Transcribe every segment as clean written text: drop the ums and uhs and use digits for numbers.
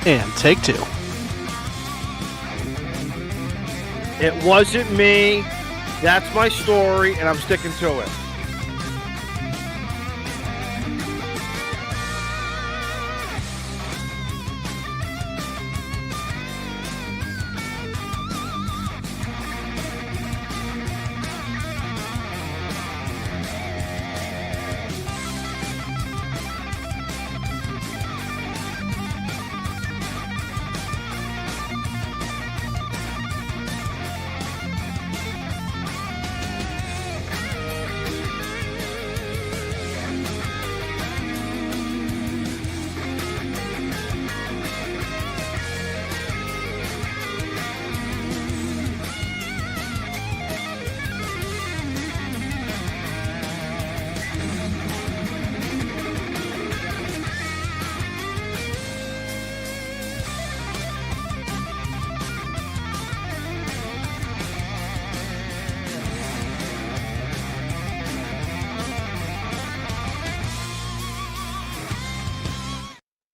And take two. It wasn't me. That's my story, and I'm sticking to it.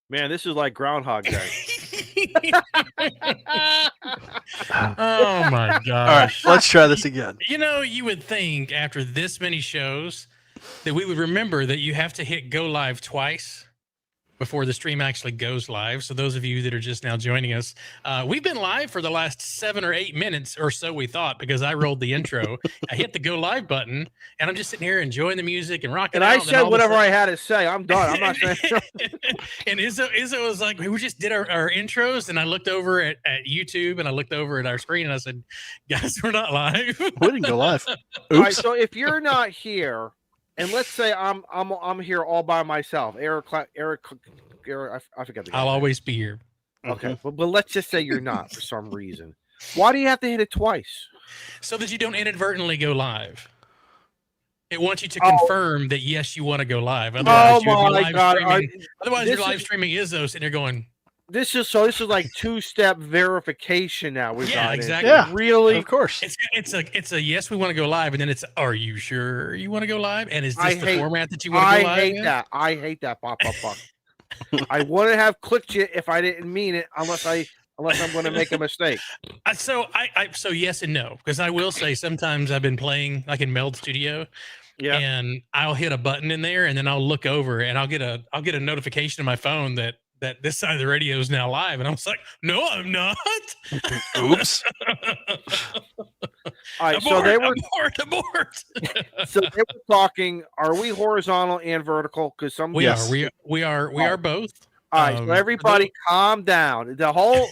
Man, this is like Groundhog Day. Oh my gosh. All right, let's try this again. You know, you would think after this many shows that we would remember that you have to hit go live twice before the stream actually goes live. So those of you that are just now joining us, we've been live for the last 7 or 8 minutes or so, we thought, because I rolled the intro. I hit the go live button, and I'm just sitting here enjoying the music and rocking out. And I said whatever I had to say. I'm done. I'm not saying. And Izzo was like, we just did our intros, and I looked over at YouTube, and I looked over at our screen, and I said, guys, we're not live. We didn't go live. Oops. All right, so if you're not here, and let's say I'm here all by myself, Eric, I forget the guy. I'll always be here. Okay, but let's just say you're not for some reason. Why do you have to hit it twice? So that you don't inadvertently go live. It wants you to confirm that yes, you want to go live. Otherwise, my God! Otherwise, you're live streaming Izzo, and you're going. This is like 2-step verification now. Yeah, exactly. Yeah, really? Of course. It's a yes, we want to go live, and then it's are you sure you want to go live? And is this the format that you want to go live? I hate that. Pop. I wouldn't have clicked you if I didn't mean it, unless I'm going to make a mistake. So yes and no, because I will say sometimes I've been playing like in Meld Studio. Yeah. And I'll hit a button in there, and then I'll look over, and I'll get a notification on my phone that this side of the radio is now live, and I was like, "No, I'm not." Oops. All right, abort, so they were abort. So they were talking. Are we horizontal and vertical? Because some we are both. All right, so everybody, calm down. The whole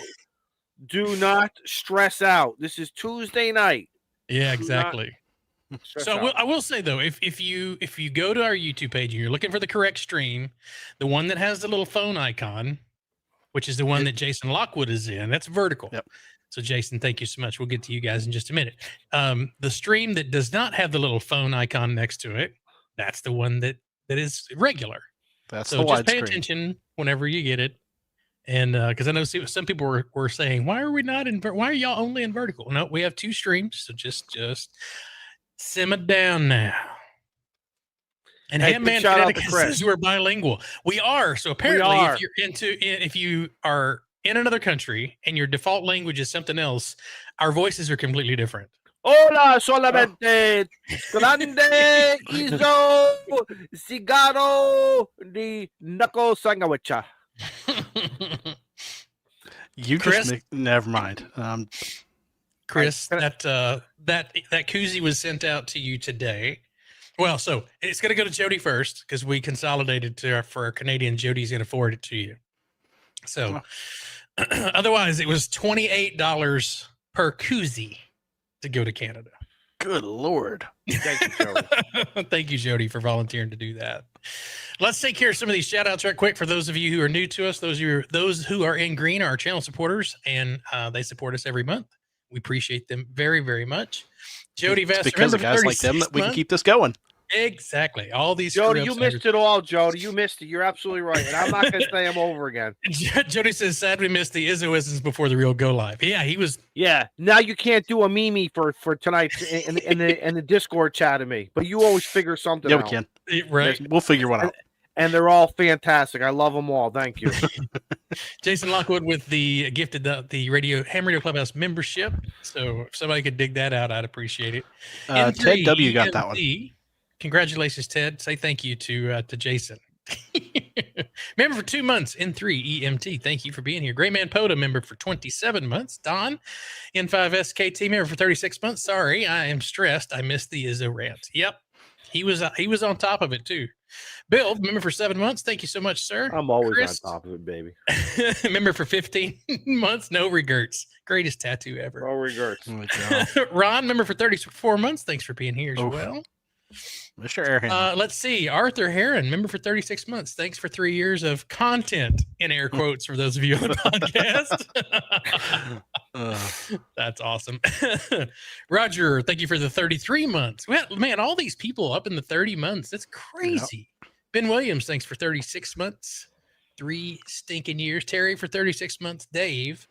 do not stress out. This is Tuesday night. Yeah, exactly. So I will say though, if you go to our YouTube page and you're looking for the correct stream, the one that has the little phone icon, which is the one that Jason Lockwood is in, that's vertical. Yep. So Jason, thank you so much. We'll get to you guys in just a minute. The stream that does not have the little phone icon next to it, that's the one that is regular. That's so the just pay widescreen. attention whenever you get it. And because I know some people were saying, why are we not in? Why are y'all only in vertical? No, we have 2 streams. So just simmer down now. And Hamman Connecticut says we're bilingual. We are. So apparently, if you are in another country and your default language is something else, our voices are completely different. Hola, solamente grande hizo cigarro de knuckle sangawicha. You Chris? just never mind. Chris, that koozie was sent out to you today. Well, so it's going to go to Jody first because we consolidated for our Canadian. Jody's going to forward it to you. So otherwise, it was $28 per koozie to go to Canada. Good Lord. Thank you, Jody. Thank you, Jody, for volunteering to do that. Let's take care of some of these shout outs right quick for those of you who are new to us. Those who are in green are our channel supporters, and they support us every month. We appreciate them very, very much. Jody Vassar, because of guys like them that we can keep this going. Exactly. All these Jody, you missed it all, Jody. You missed it. You're absolutely right. And I'm not going to say them over again. Jody says, sad we missed the Izzoisms before the real go live. Yeah, he was. Yeah. Now you can't do a meme for tonight in the Discord chat of me, but you always figure something out. Yeah, we can. Right. We'll figure one out. And they're all fantastic. I love them all. Thank you. Jason Lockwood with the gifted the Ham Radio Clubhouse membership. So if somebody could dig that out, I'd appreciate it. And Ted W got that one. Congratulations, Ted. Say thank you to Jason. Member for 2 months. N3 EMT. Thank you for being here. Gray Man Poda member for 27 months. Don N5SKT member for 36 months. Sorry, I am stressed. I missed the Izzo rant. Yep, he was on top of it too. Bill, member for 7 months. Thank you so much, sir. I'm always Chris, on top of it, baby. member for 15 months. No regrets. Greatest tattoo ever. No regrets. Oh, Ron, member for 34 months. Thanks for being here as well. Mr. Airhand. Let's see. Arthur Heron, member for 36 months. Thanks for 3 years of content, in air quotes, for those of you on the podcast. That's awesome. Roger, thank you for the 33 months. Well, man, all these people up in the 30 months. That's crazy. Yep. Ben Williams, thanks for 36 months. 3 stinking years. Terry for 36 months. Dave,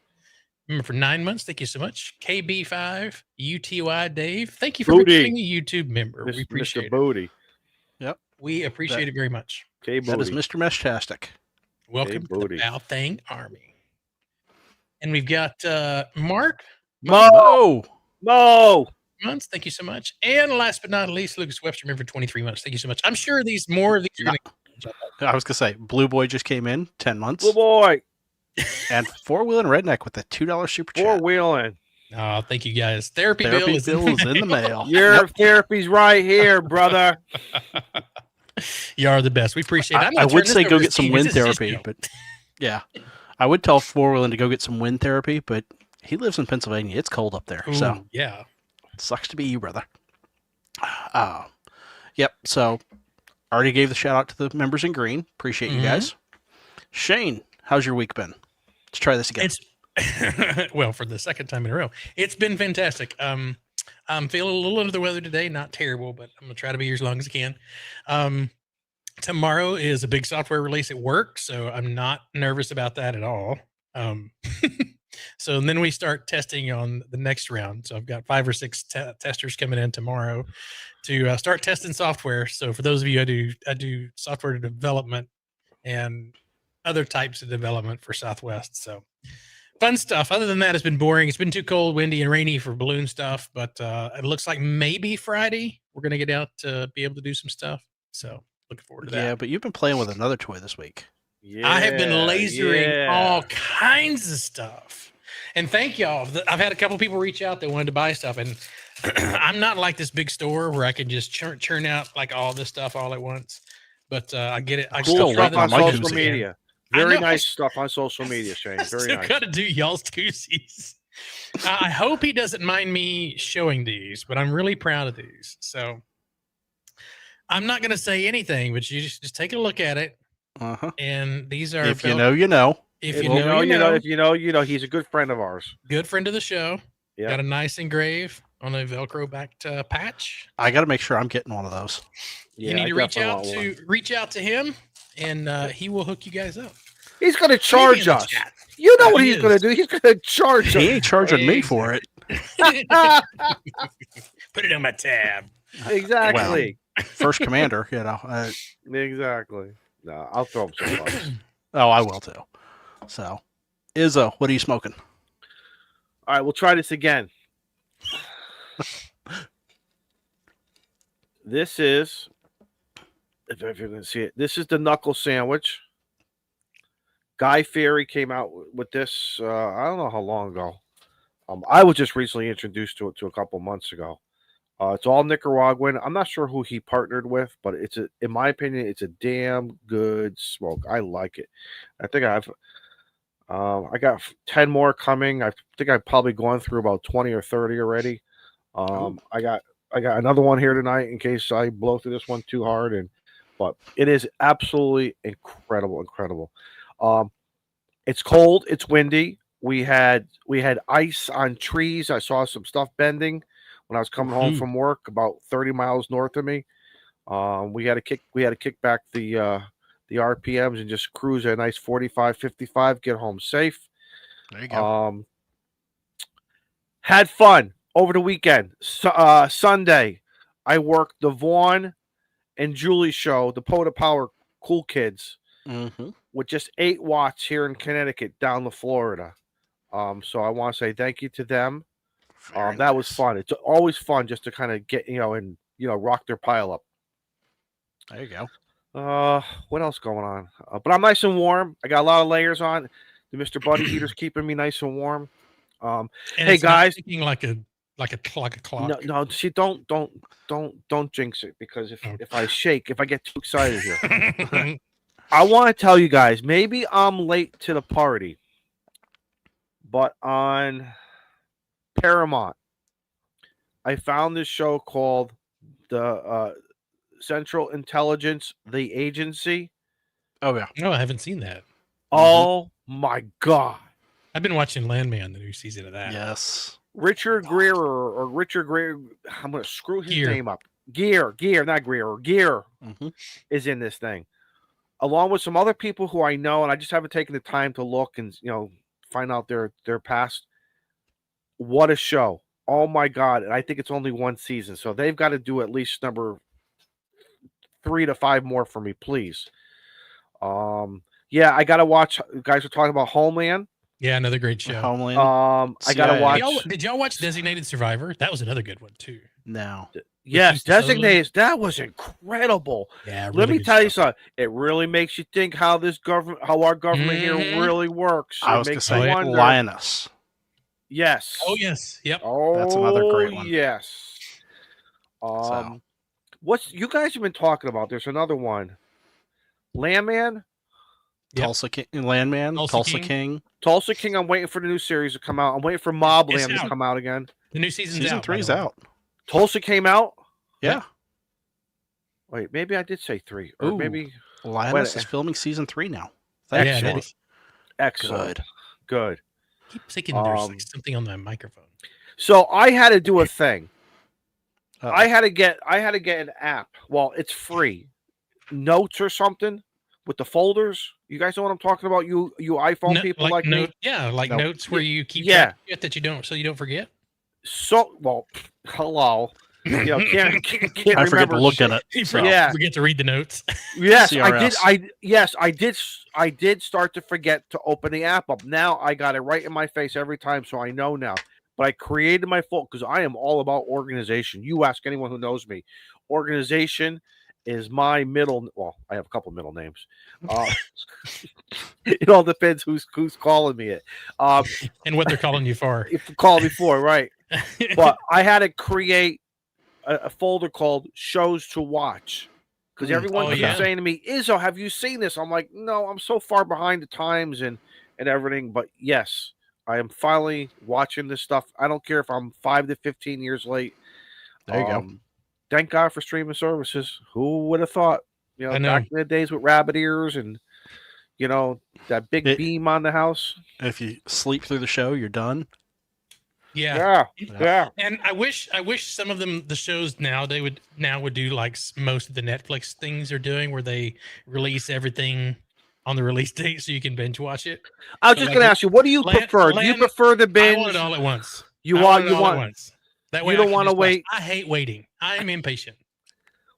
member for 9 months. Thank you so much. KB5, UTY Dave. Thank you for becoming a YouTube member. We appreciate Mr. Booty. Yep. We appreciate it very much. That is Mr. Meshtastic. Welcome to the Bow Thang Army. And we've got Mark. Mo. Months. Thank you so much. And last but not least, Lucas Webster, member for 23 months. Thank you so much. I'm sure more of these are going to. I was going to say, Blue Boy just came in, 10 months. Blue Boy. And Four-Wheeling Redneck with a $2 super chat. Four-Wheeling. Oh, thank you guys. Therapy bill is in the mail. Your therapy's right here, brother. You are the best. We appreciate it. I would say go get some wind therapy, but yeah. I would tell Four-Wheeling to go get some wind therapy, but he lives in Pennsylvania. It's cold up there. Ooh, so yeah. It sucks to be you, brother. Yep. So already gave the shout out to the members in green. Appreciate you guys. Shane, how's your week been? Let's try this again. Well, for the second time in a row, it's been fantastic. I'm feeling a little under the weather today, not terrible, but I'm gonna try to be here as long as I can. Tomorrow is a big software release at work, so I'm not nervous about that at all. So then we start testing on the next round. So I've got 5 or 6 testers coming in tomorrow to start testing software. So for those of you, I do software development and other types of development for Southwest. So fun stuff. Other than that, it's been boring. It's been too cold, windy, and rainy for balloon stuff. But it looks like maybe Friday we're going to get out to be able to do some stuff. So looking forward to that. Yeah, but you've been playing with another toy this week. Yeah, I have been lasering all kinds of stuff. And thank y'all. I've had a couple people reach out that wanted to buy stuff. And I'm not like this big store where I can just churn out like all this stuff all at once. But I get it. I cool still stuff on social media. Very nice stuff on social media, Shane. Very nice. Got to do y'all's koozies. I hope he doesn't mind me showing these, but I'm really proud of these. So I'm not going to say anything, but you just take a look at it. And these are, if you know, you know. If you know, you know. If you know, you know. He's a good friend of ours. Good friend of the show. Yeah. Got a nice engrave on a Velcro backed patch. I got to make sure I'm getting one of those. Yeah, you need to reach out to him, and he will hook you guys up. He's going to charge us. You know what he's going to do? He's going to charge us. He ain't charging me for it. Put it on my tab. Exactly. Well, first commander, you know. Exactly. No, I'll throw him some bucks. Oh, I will too. So, Izzo, what are you smoking? All right, we'll try this again. This is, if you're going to see it, this is the knuckle sandwich. Guy Fieri came out with this, I don't know how long ago. I was just recently introduced to it a couple months ago. It's all Nicaraguan. I'm not sure who he partnered with, but in my opinion, it's a damn good smoke. I like it. I think I got 10 more coming. I think I've probably gone through about 20 or 30 already. I got another one here tonight in case I blow through this one too hard. But it is absolutely incredible. It's cold. It's windy. We had ice on trees. I saw some stuff bending when I was coming home from work about 30 miles north of me. We had to kick back the RPMs and just cruise at a nice 45, 55, get home safe. There you go. Had fun over the weekend. Sunday, I worked the Vaughn and Julie show, the Poda Power Cool Kids. with just 8 watts here in Connecticut down to Florida. So I want to say thank you to them. Very That was nice. fun. It's always fun just to kind of get, and rock their pile up. There you go. What else going on? But I'm nice and warm. I got a lot of layers on. The Mr. Buddy heater's keeping me nice and warm. And hey it's not guys, ticking like a clock. no, see, don't jinx it, because if I shake, if I get too excited here, I want to tell you guys, maybe I'm late to the party, but on Paramount, I found this show called the Central Intelligence, the Agency. Oh yeah. No, I haven't seen that. Oh my God. I've been watching Landman, the new season of that. Yes. Richard Gere or Richard Gere, I'm going to screw his Gere. name up. Gere, not Greer. Gere is in this thing, along with some other people who I know, and I just haven't taken the time to look and find out their past. What a show. Oh my God. And I think it's only 1 season, so they've got to do at least number 3 to 5 more for me, please. Yeah, I gotta watch. You guys are talking about Homeland. Yeah, another great show. Homeland. I gotta CIA. watch. Did y'all watch Designated Survivor? That was another good one too. No. Yes, Keith Sutherland. Designated. That was incredible. Yeah, Let me good tell you stuff. something. It really makes you think how our government here Mhm. really works. I It was gonna makes say you wonder. Lioness. Yes. Oh yes, yep. Oh, That's another great one. Yes. So. What's you guys have been talking about? There's another one. Landman, Yep. Tulsa King, Landman, Tulsa Tulsa King. King. Tulsa King. I'm waiting for the new series to come out. I'm waiting for Mobland to out. come out again. The new season's Season out. by 3's the way. out. Tulsa came out. Yeah. Wait, maybe I did say 3, or Ooh. maybe Lioness Wait. is filming season 3 now. Yeah, it Thankfully. is. excellent. Good. I keep thinking there's Um, like something on that microphone. So I had to do a thing. Uh-oh. I had to get an app. Well, it's free. Notes or something with the folders. You guys know what I'm talking about? You iPhone people like me. Yeah, like Nope. notes where you keep Yeah. track of shit that you don't, so you don't forget. So well, hello. Can't I forget remember. to look at it. You So. Yeah. forget to read the notes. Yes, CRS. I did start to forget to open the app up. Now I got it right in my face every time, so I know now. But I created my phone because I am all about organization. You ask anyone who knows me. Organization is my middle. Well, I have a couple middle names. It all depends who's calling me it. And what they're calling you for. If you called before, right? But I had to create a folder called shows to watch, because everyone keeps saying to me, Izzo, have you seen this? I'm like, no, I'm so far behind the times and everything. But yes, I am finally watching this stuff. I don't care if I'm 5 to 15 years late. There you go. Thank God for streaming services. Who would have thought? I know. Back in the days with rabbit ears and that big beam on the house. If you sleep through the show, you're done. Yeah. Yeah. And I wish some of them, the shows now, would do like most of the Netflix things they're doing, where they release everything on the release date so you can binge watch it. I was just going to ask you, what do you prefer? Do you prefer the binge? I want it all at once. You want at once. That way you don't I can want to just watch. wait. I hate waiting. I am impatient.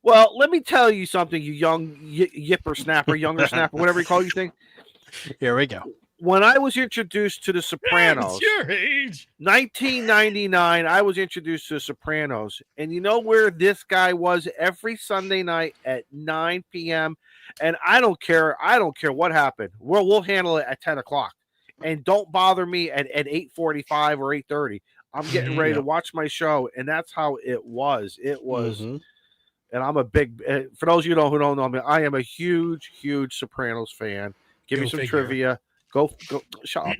Well, let me tell you something, you young yipper snapper, younger snapper, whatever you call you thing. Here we go. When I was introduced to The Sopranos, It's your age. 1999, I was introduced to The Sopranos. And you know where this guy was every Sunday night at 9 p.m.? And I don't care what happened. We'll handle it at 10 o'clock. And don't bother me at 8:45 or 8:30. I'm getting ready to watch my show. And that's how it was. It was. Mhm. And I'm a big, for those of you who don't know me, I am a huge, huge Sopranos fan. Give me some trivia. Go, shut up.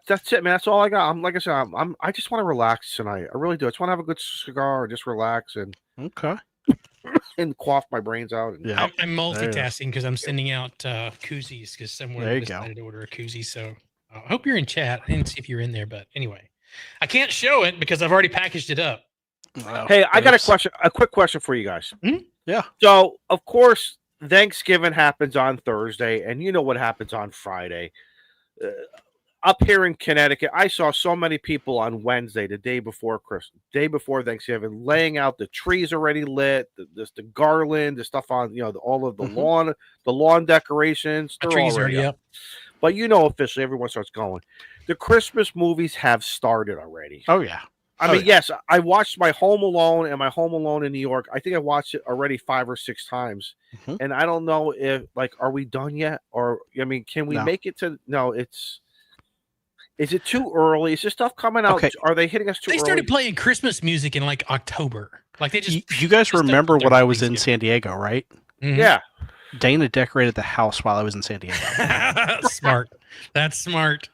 That's it, man. That's all I got. Like I said, I just want to relax tonight. I really do. I just want to have a good cigar and just relax and quaff my brains out. And, Yeah, I'm multitasking because I'm sending out koozies because someone decided to order a koozie. So I hope you're in chat. I didn't see if you're in there, but anyway, I can't show it because I've already packaged it up. Hey, I got a quick question for you guys. Yeah. So, of course, Thanksgiving happens on Thursday, and you know what happens on Friday. up here in Connecticut, I saw so many people on Wednesday, the day before Christmas, day before Thanksgiving, laying out the trees already lit, the garland, the stuff on, all of the lawn decorations. The They're trees already already up. up. But officially, everyone starts going. The Christmas movies have started already. Oh yeah. I mean, yes, I watched my Home Alone and my Home Alone in New York. I think I watched it already 5 or 6 times. Mhm. And I don't know if, are we done yet? Or, I mean, can we make it to, no, is it too early? Is this stuff coming out? Okay. Are they hitting us too early? They started playing Christmas music in like October. Like they just. You guys remember when I was in Thanksgiving. San Diego, right? Mhm. Yeah. Dana decorated the house while I was in San Diego. Smart. That's smart.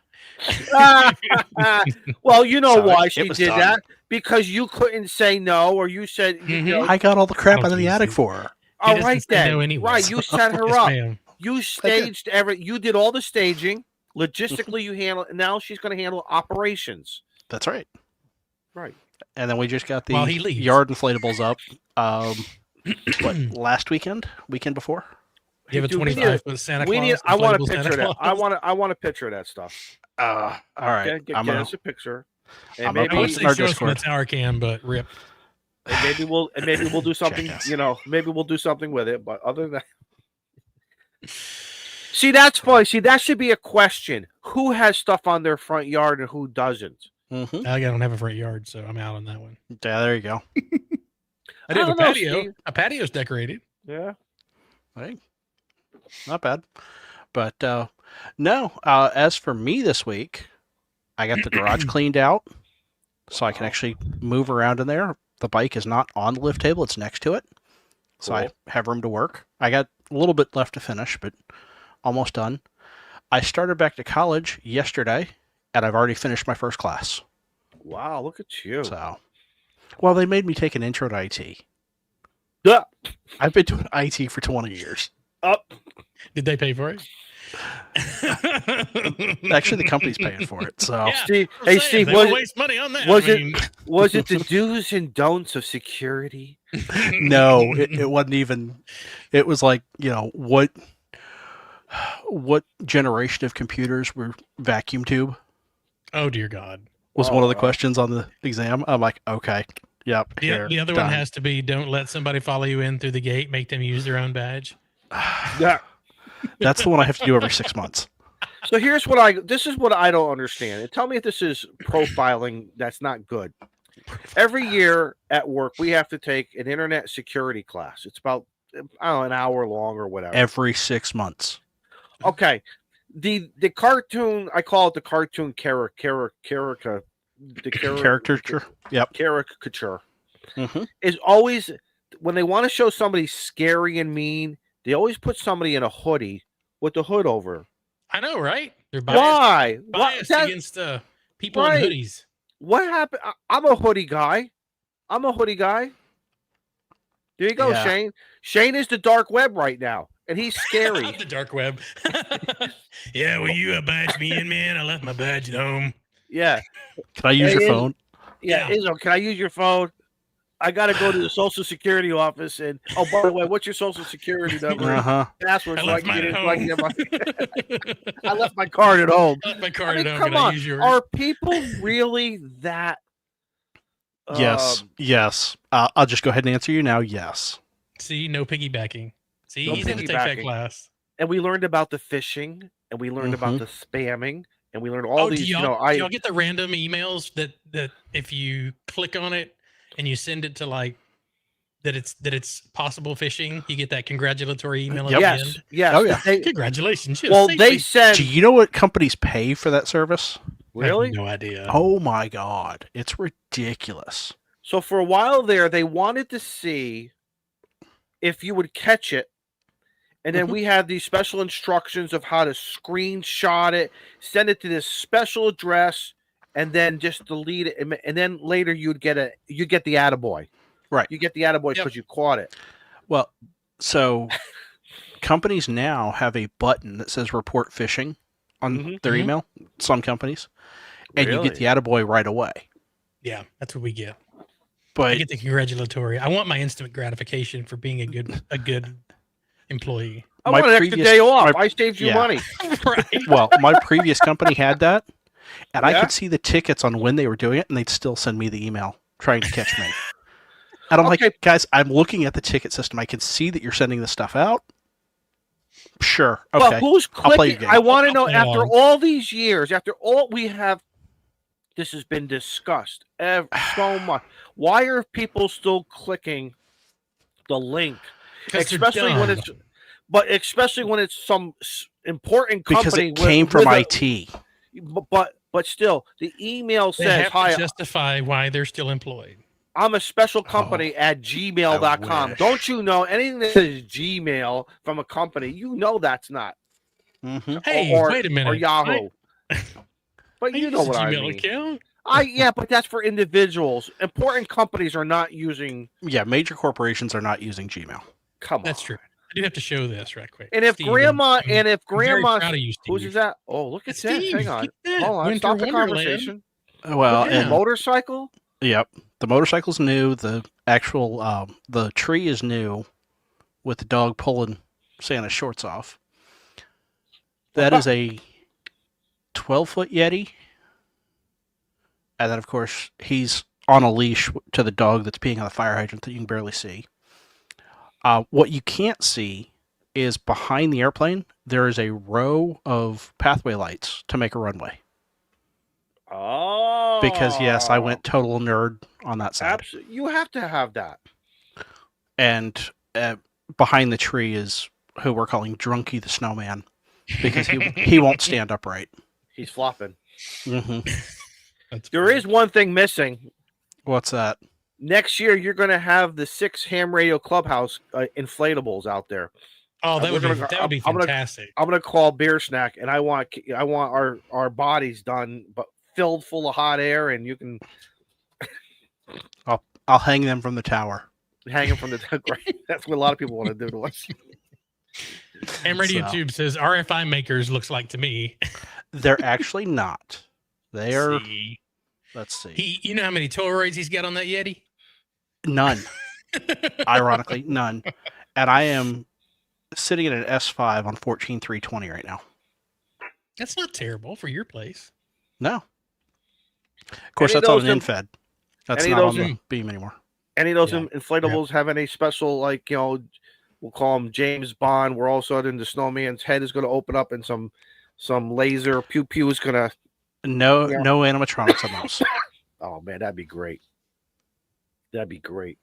Well, you know So why it she was did done. that? Because you couldn't say no, or you said, I got all the crap Oh, out of the geez. attic for her. all doesn't right say then. no anyway. Right, you set her Yes, up. ma'am. You staged you did all the staging. Logistically, you handle it. Now she's going to handle operations. That's right. Right. And then we just got the While he leaves. yard inflatables up. Last weekend before. You have a Dude, we 25-foot Santa Claus. I want a inflatable picture Santa of that. Claus. I want a picture of that stuff. All right. Okay, get us a picture. And I'm gonna I maybe, would post say in our show us from the Discord. tower cam, but rip. and maybe we'll do something. Jackass. Maybe we'll do something with it. But other than that, see, that's funny. See, that should be a question: who has stuff on their front yard and who doesn't? Mm-hmm. I don't have a front yard, so I'm out on that one. Yeah, there you go. I do have a don't know, patio. Steve. A patio's decorated. Yeah. Hey, not bad. But no, as for me this week, I got the garage cleaned out so I can actually move around in there. The bike is not on the lift table, it's next to it. So I Cool. have room to work. I got a little bit left to finish, but almost done. I started back to college yesterday, and I've already finished my first class. Wow, look at you. So, well, they made me take an intro to IT. Yeah. I've been doing IT for 20 years. Up. Did they pay for it? Actually, the company's paying for it. So, Yeah. Steve, I'm hey saying, Steve, they was don't it, waste money on that. was I it- mean, was it the do's and don'ts of security? no, it wasn't even. It was like, what generation of computers were vacuum tube oh dear God. was one of the wow. questions on the exam. I'm like, okay, yep. The other one has to be don't let somebody follow you in through the gate, make them use their own badge. Yeah. That's the one I have to do every 6 months. So this is what I don't understand. And tell me if this is profiling that's not good. Every year at work, we have to take an internet security class. It's about, I don't know, an hour long or whatever. Every 6 months. Okay. The cartoon, I call it the cartoon caricature. Caricature. Yep. Caricature Mm-hmm. is always, when they want to show somebody scary and mean, they always put somebody in a hoodie with the hood over. I know, right? They're biased, Why? biased That- against people Right. in hoodies. What happened? I'm a hoodie guy. There you go, Yeah. Shane. Shane is the dark web right now, and he's scary. The dark web. Yeah, will you badge me in, man? I left my badge at home. Yeah. Can I use Hey, your phone? Yeah. Yeah. Izzo, can I use your phone? I got to go to the Social Security office. And, oh, by the way, what's your Social Security number? Uh-huh. Password I so I left can get mine in. at So I, home. can get my, I left my card at home. I left my I card mean, at home. come Can I on. use yours? Are people really that? Yes. Yes. I'll just go ahead and answer you now. Yes. See, no piggybacking. See, No he's going to take that piggybacking. class. And we learned about the phishing, and we learned about Mhm. the spamming, and we learned all Do these. y'all, do y'all get the random emails that if you click on it and you send it to like that it's possible phishing, you get that congratulatory email at the Yes, end. yes. Oh, yeah. They- Congratulations. you well, saved they me. said Do you know what companies pay for that service? I have really. no idea. Oh my God. It's ridiculous. So for a while there, they wanted to see if you would catch it, and then Mhm. we had these special instructions of how to screenshot it, send it to this special address, and then just delete it. And then later you get the attaboy. Right. You get the attaboy Yep. because you caught it. Well, so companies now have a button that says report phishing on Mhm. their Mhm. email, some companies, and you get the Really? attaboy right away. Yeah, that's what we get. I But get the congratulatory. I want my instant gratification for being a good employee. I my want an extra previous- day off. my- I saved you yeah. money. Right. well, my previous company had that, And I Yeah? could see the tickets on when they were doing it, and they'd still send me the email trying to catch me. And I'm Okay. like, guys, I'm looking at the ticket system. I can see that you're sending this stuff out. Sure. Okay. But who's I'll play your clicking? game. I want to know, play after along. all these years, after all we have, this has been discussed so much. Why are people still clicking the link? 'Cause they're Especially when dumb. especially when it's some important Because company it came with from a- IT. But still, the email They says, have "Hi, to justify why they're still employed. I'm a special company at gmail.com." I wish. Don't you know anything that says Gmail from a company? You know that's not. Mm-hmm. Hey, or, wait a minute. Or Yahoo. But I you use know a what I Gmail mean. account. Yeah, but that's for individuals. Important companies are not using. Yeah, major corporations are not using Gmail. Come on. That's true. I do have to show this right quick. And if Steve, grandma, I'm very proud of you, Steve. whose is that? Oh, look at It's that! Steve. Hang on, Look at that. hold on. Winter Stop the Wonderland. conversation. Well, Look at the and motorcycle. yep, the motorcycle's new. The actual the tree is new, with the dog pulling Santa's shorts off. That is a 12-foot Yeti, and then of course he's on a leash to the dog that's peeing on the fire hydrant that you can barely see. What you can't see is behind the airplane there is a row of pathway lights to make a runway. Oh, Because yes, I went total nerd on that side. Absolutely, you have to have that. And behind the tree is who we're calling Drunky the Snowman, because he won't stand upright. He's flopping. Mm-hmm. There is one thing missing. What's that? Next year, you're going to have the 6 Ham Radio Clubhouse inflatables out there. Oh, that We're would gonna- be I'm gonna- fantastic. I'm going to call Beer Snack, and I want our bodies done, but filled full of hot air, and you can I'll hang them from the tower. hang them from the right. That's what a lot of people want to do to us. And Radio So- Tube says RFI makers looks like to me. They're actually not. They are. See? Let's see. You know how many Toroids he's got on that Yeti? None. Ironically, none. And I am sitting in an S5 on 14.320 right now. That's not terrible for your place. No. Of course, Any of that's on those an in- infed. That's any of not on those the beam anymore. Any of those Yeah. inflatables have any special, like, we'll call them James Bond, where all of a sudden the snowman's head is going to open up and some laser pew pew is going to. No, Yeah. no animatronics on those. Oh man, that'd be great. That'd be great.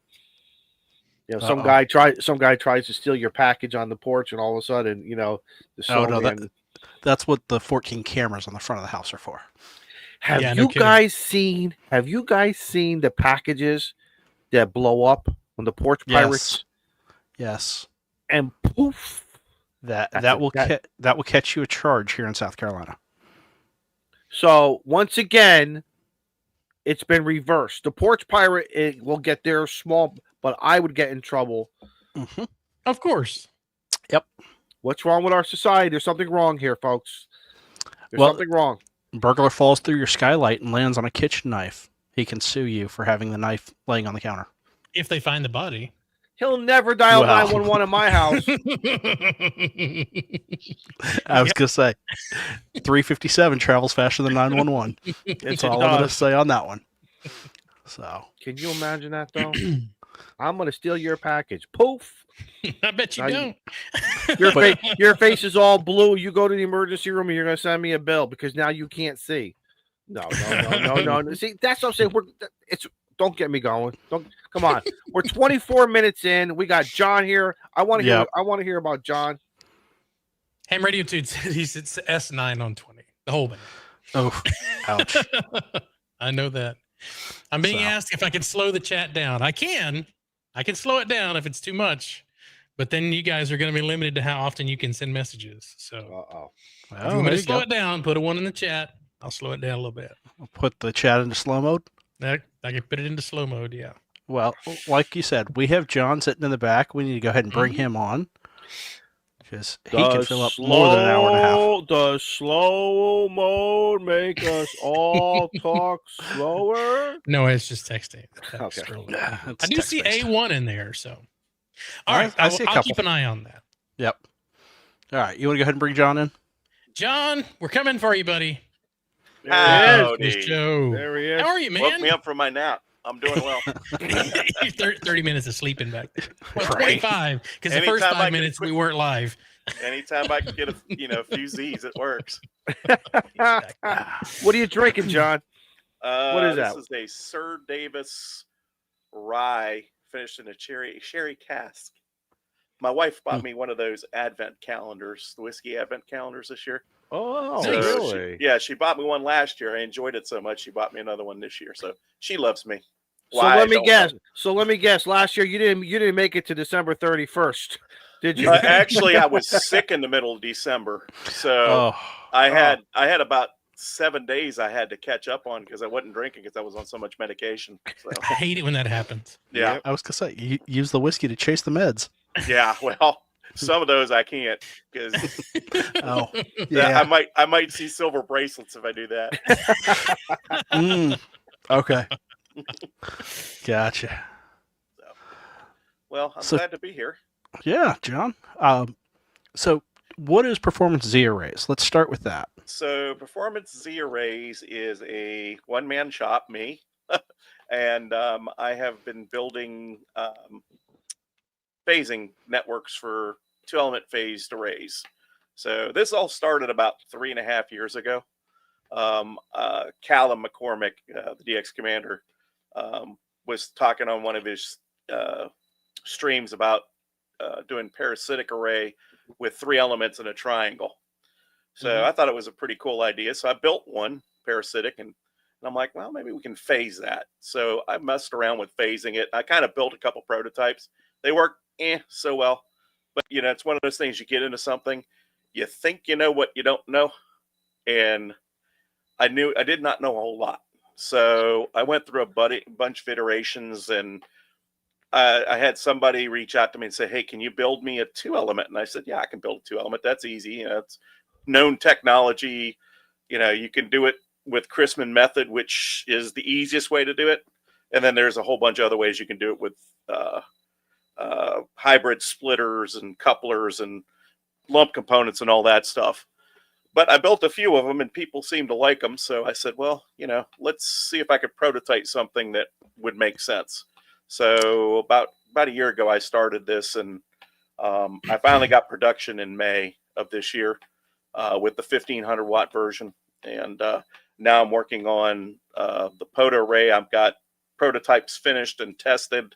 Some Uh-oh. guy tries to steal your package on the porch, and all of a sudden, the Oh, snowman. no, that's what the 14 cameras on the front of the house are for. Have Yeah, no you kidding. guys seen? Have you guys seen the packages that blow up on the porch pirates? Yes. And poof. That That's will catch you a charge here in South Carolina. So once again, it's been reversed. The porch pirate will get their small, but I would get in trouble. Mm-hmm. Of course. What's wrong with our society? There's something wrong here, folks. There's Well- something wrong. Burglar falls through your skylight and lands on a kitchen knife. He can sue you for having the knife laying on the counter. If they find the body. He'll never dial Well. 911 in my house. I was going to say, 357 travels faster than 911. That's all I'm going to say on that one. So, Can you imagine that, though? I'm going to steal your package. Poof. I bet you Now don't. Your face is all blue. You go to the emergency room and you're going to send me a bill because now you can't see. No. See, that's what I'm saying. Don't get me going. Come on. We're 24 minutes in. We got John here. I want to hear. Yep. I want to hear about John. Ham Radio Dude said he's at S9 on 20. The whole thing. oh, ouch. I know that. I'm being So. asked if I can slow the chat down. I can slow it down if it's too much, but then you guys are going to be limited to how often you can send messages. So Uh-oh. if you Well, want me there to you slow go. it down, put a 1 in the chat. I'll slow it down a little bit. I'll put the chat into slow mode. I can put it into slow mode. Yeah. Well, like you said, we have John sitting in the back. We need to go ahead and bring Mhm. him on because he can fill up more than an hour and a half. Does slow mode make us all talk slower? No, it's just texting. Okay. Scrolling. It's I do see text-based. A1 in there. So, all I- right. I see a I'll couple. keep an eye on that. Yep. All right. You want to go ahead and bring John in? John, we're coming for you, buddy. The Howdy. show. There he is. How are you, Woke man? me up from my nap. I'm doing well. 30 minutes of sleeping back there. Well, Right. 25, because the first Anytime I 5 get a minutes quick- we weren't live. Anytime I can get a few Z's, it works. What are you drinking, John? What is that? This is a Sir Davis rye finished in a sherry cask. My wife bought me one of those advent calendars, the whiskey advent calendars this year. Oh, Nice. really? She bought me one last year. I enjoyed it so much she bought me another one this year. So she loves me. So Why, let I me don't guess. know. So let me guess. Last year you didn't make it to December 31st, did you? Actually, I was sick in the middle of December, so Oh, I had about 7 days I had to catch up on because I wasn't drinking because I was on so much medication. So I hate it when that happens. yeah, I was gonna say use the whiskey to chase the meds. yeah. Well, some of those I can't because Oh, yeah. I might see silver bracelets if I do that. Mm, okay. Gotcha. Well, I'm So- glad to be here. Yeah, John. So what is Performance Z Arrays? Let's start with that. So, Performance Z Arrays is a one-man shop, me, and I have been building phasing networks for 2-element phased arrays. So this all started about 3.5 years ago. Callum McCormick, the DX commander, was talking on one of his streams about doing parasitic array with 3 elements in a triangle. So I thought it was a pretty cool idea. So I built one parasitic and I'm like, well, maybe we can phase that. So I messed around with phasing it. I kind of built a couple prototypes. They work so well. But, it's one of those things you get into something, you think you know what you don't know. And I did not know a whole lot. So I went through a bunch of iterations and I had somebody reach out to me and say, hey, can you build me a 2-element? And I said, yeah, I can build a 2-element. That's easy. It's known technology. You can do it with Chrisman method, which is the easiest way to do it. And then there's a whole bunch of other ways you can do it with hybrid splitters and couplers and lump components and all that stuff. But I built a few of them and people seemed to like them. So I said, well, let's see if I could prototype something that would make sense. So about a year ago, I started this and I finally got production in May of this year with the 1500 watt version. And now I'm working on the POTA array. I've got prototypes finished and tested,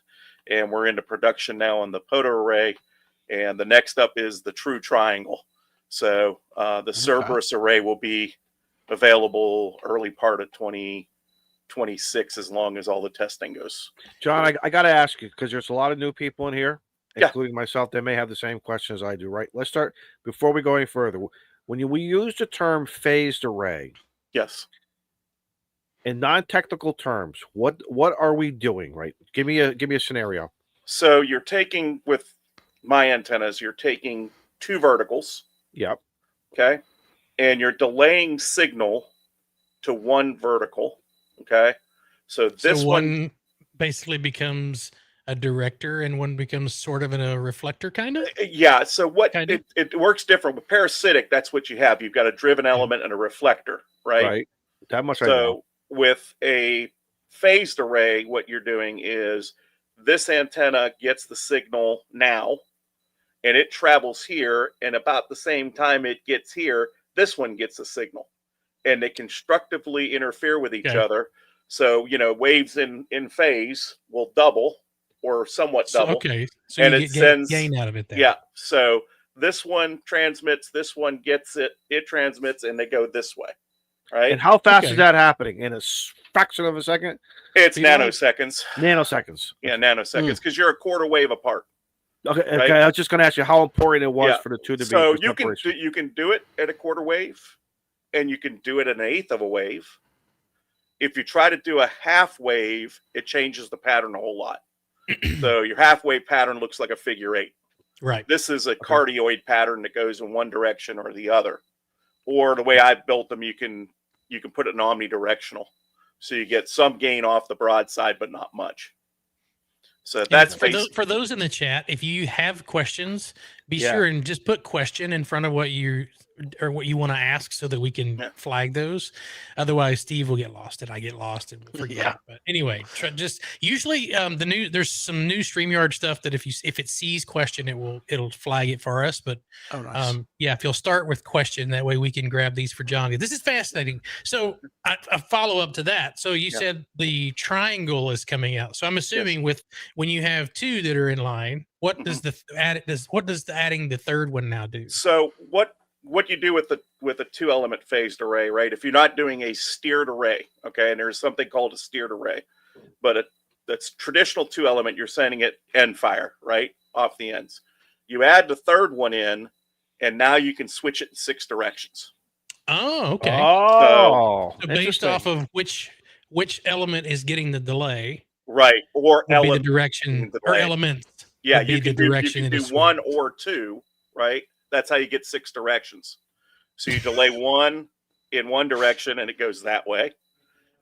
and we're into production now on the POTA array. And the next up is the true triangle. So the Cerberus array will be available early part of 2026 as long as all the testing goes. John, I got to ask you because there's a lot of new people in here, Yeah. including myself. They may have the same questions I do, right? Let's start before we go any further. When we use the term phased array Yes. in non-technical terms, what are we doing, right? Give me a scenario. So you're taking, with my antennas, you're taking 2 verticals. Yep. Okay. And you're delaying signal to 1 vertical. Okay. So this one basically becomes a director and one becomes sort of a reflector, kind of. Yeah. So what Kinda. it works different with parasitic. That's what you have. You've got a driven element and a reflector, right? Right. That much I know. So with a phased array, what you're doing is this antenna gets the signal now and it travels here. And about the same time it gets here, this one gets a signal and they constructively interfere with each other. So, waves in phase will double or somewhat double. Okay. So and you it get sends gain out of it there. Yeah. So this one transmits, this one gets it, it transmits, and they go this way. Right. And how fast Okay. is that happening? In a fraction of a second? It's You know- nanoseconds. Nanoseconds. Yeah, nanoseconds, because you're a quarter wave apart. Okay. Right. Okay. I was just going to ask you how important it was Yeah. for the two to be. So for you separation. can do it at a quarter wave, and you can do it at 1/8 of a wave. If you try to do a half wave, it changes the pattern a whole lot. So your half wave pattern looks like a figure 8. Right. This is a cardioid pattern that goes in one direction or the other. Or the way I've built them, you can put it in omnidirectional. So you get some gain off the broadside, but not much. So that's for those in the chat. If you have questions, be Yeah. sure and just put question in front of what you want to ask so that we can flag those. Otherwise, Steve will get lost and I get lost and forget. Yeah. But anyway, just usually there's some new StreamYard stuff that if it sees question, it'll flag it for us. But Oh, nice. if you'll start with question, that way we can grab these for Johnny. This is fascinating. So a follow up to that. So you said the triangle is coming out. So I'm assuming when you have two that are in line, what does adding the third one now do? So what you do with a 2-element phased array, right? If you're not doing a steered array, okay, and there's something called a steered array, but that's traditional 2-element, you're sending it end fire, right, off the ends. You add the third one in, and now you can switch it in 6 directions. Oh, okay. Oh, So based off of which element is getting the delay, right, or would be the direction or delay. elements. Yeah, you can do 1 or 2, right? That's how you get 6 directions. So you delay 1 in one direction and it goes that way.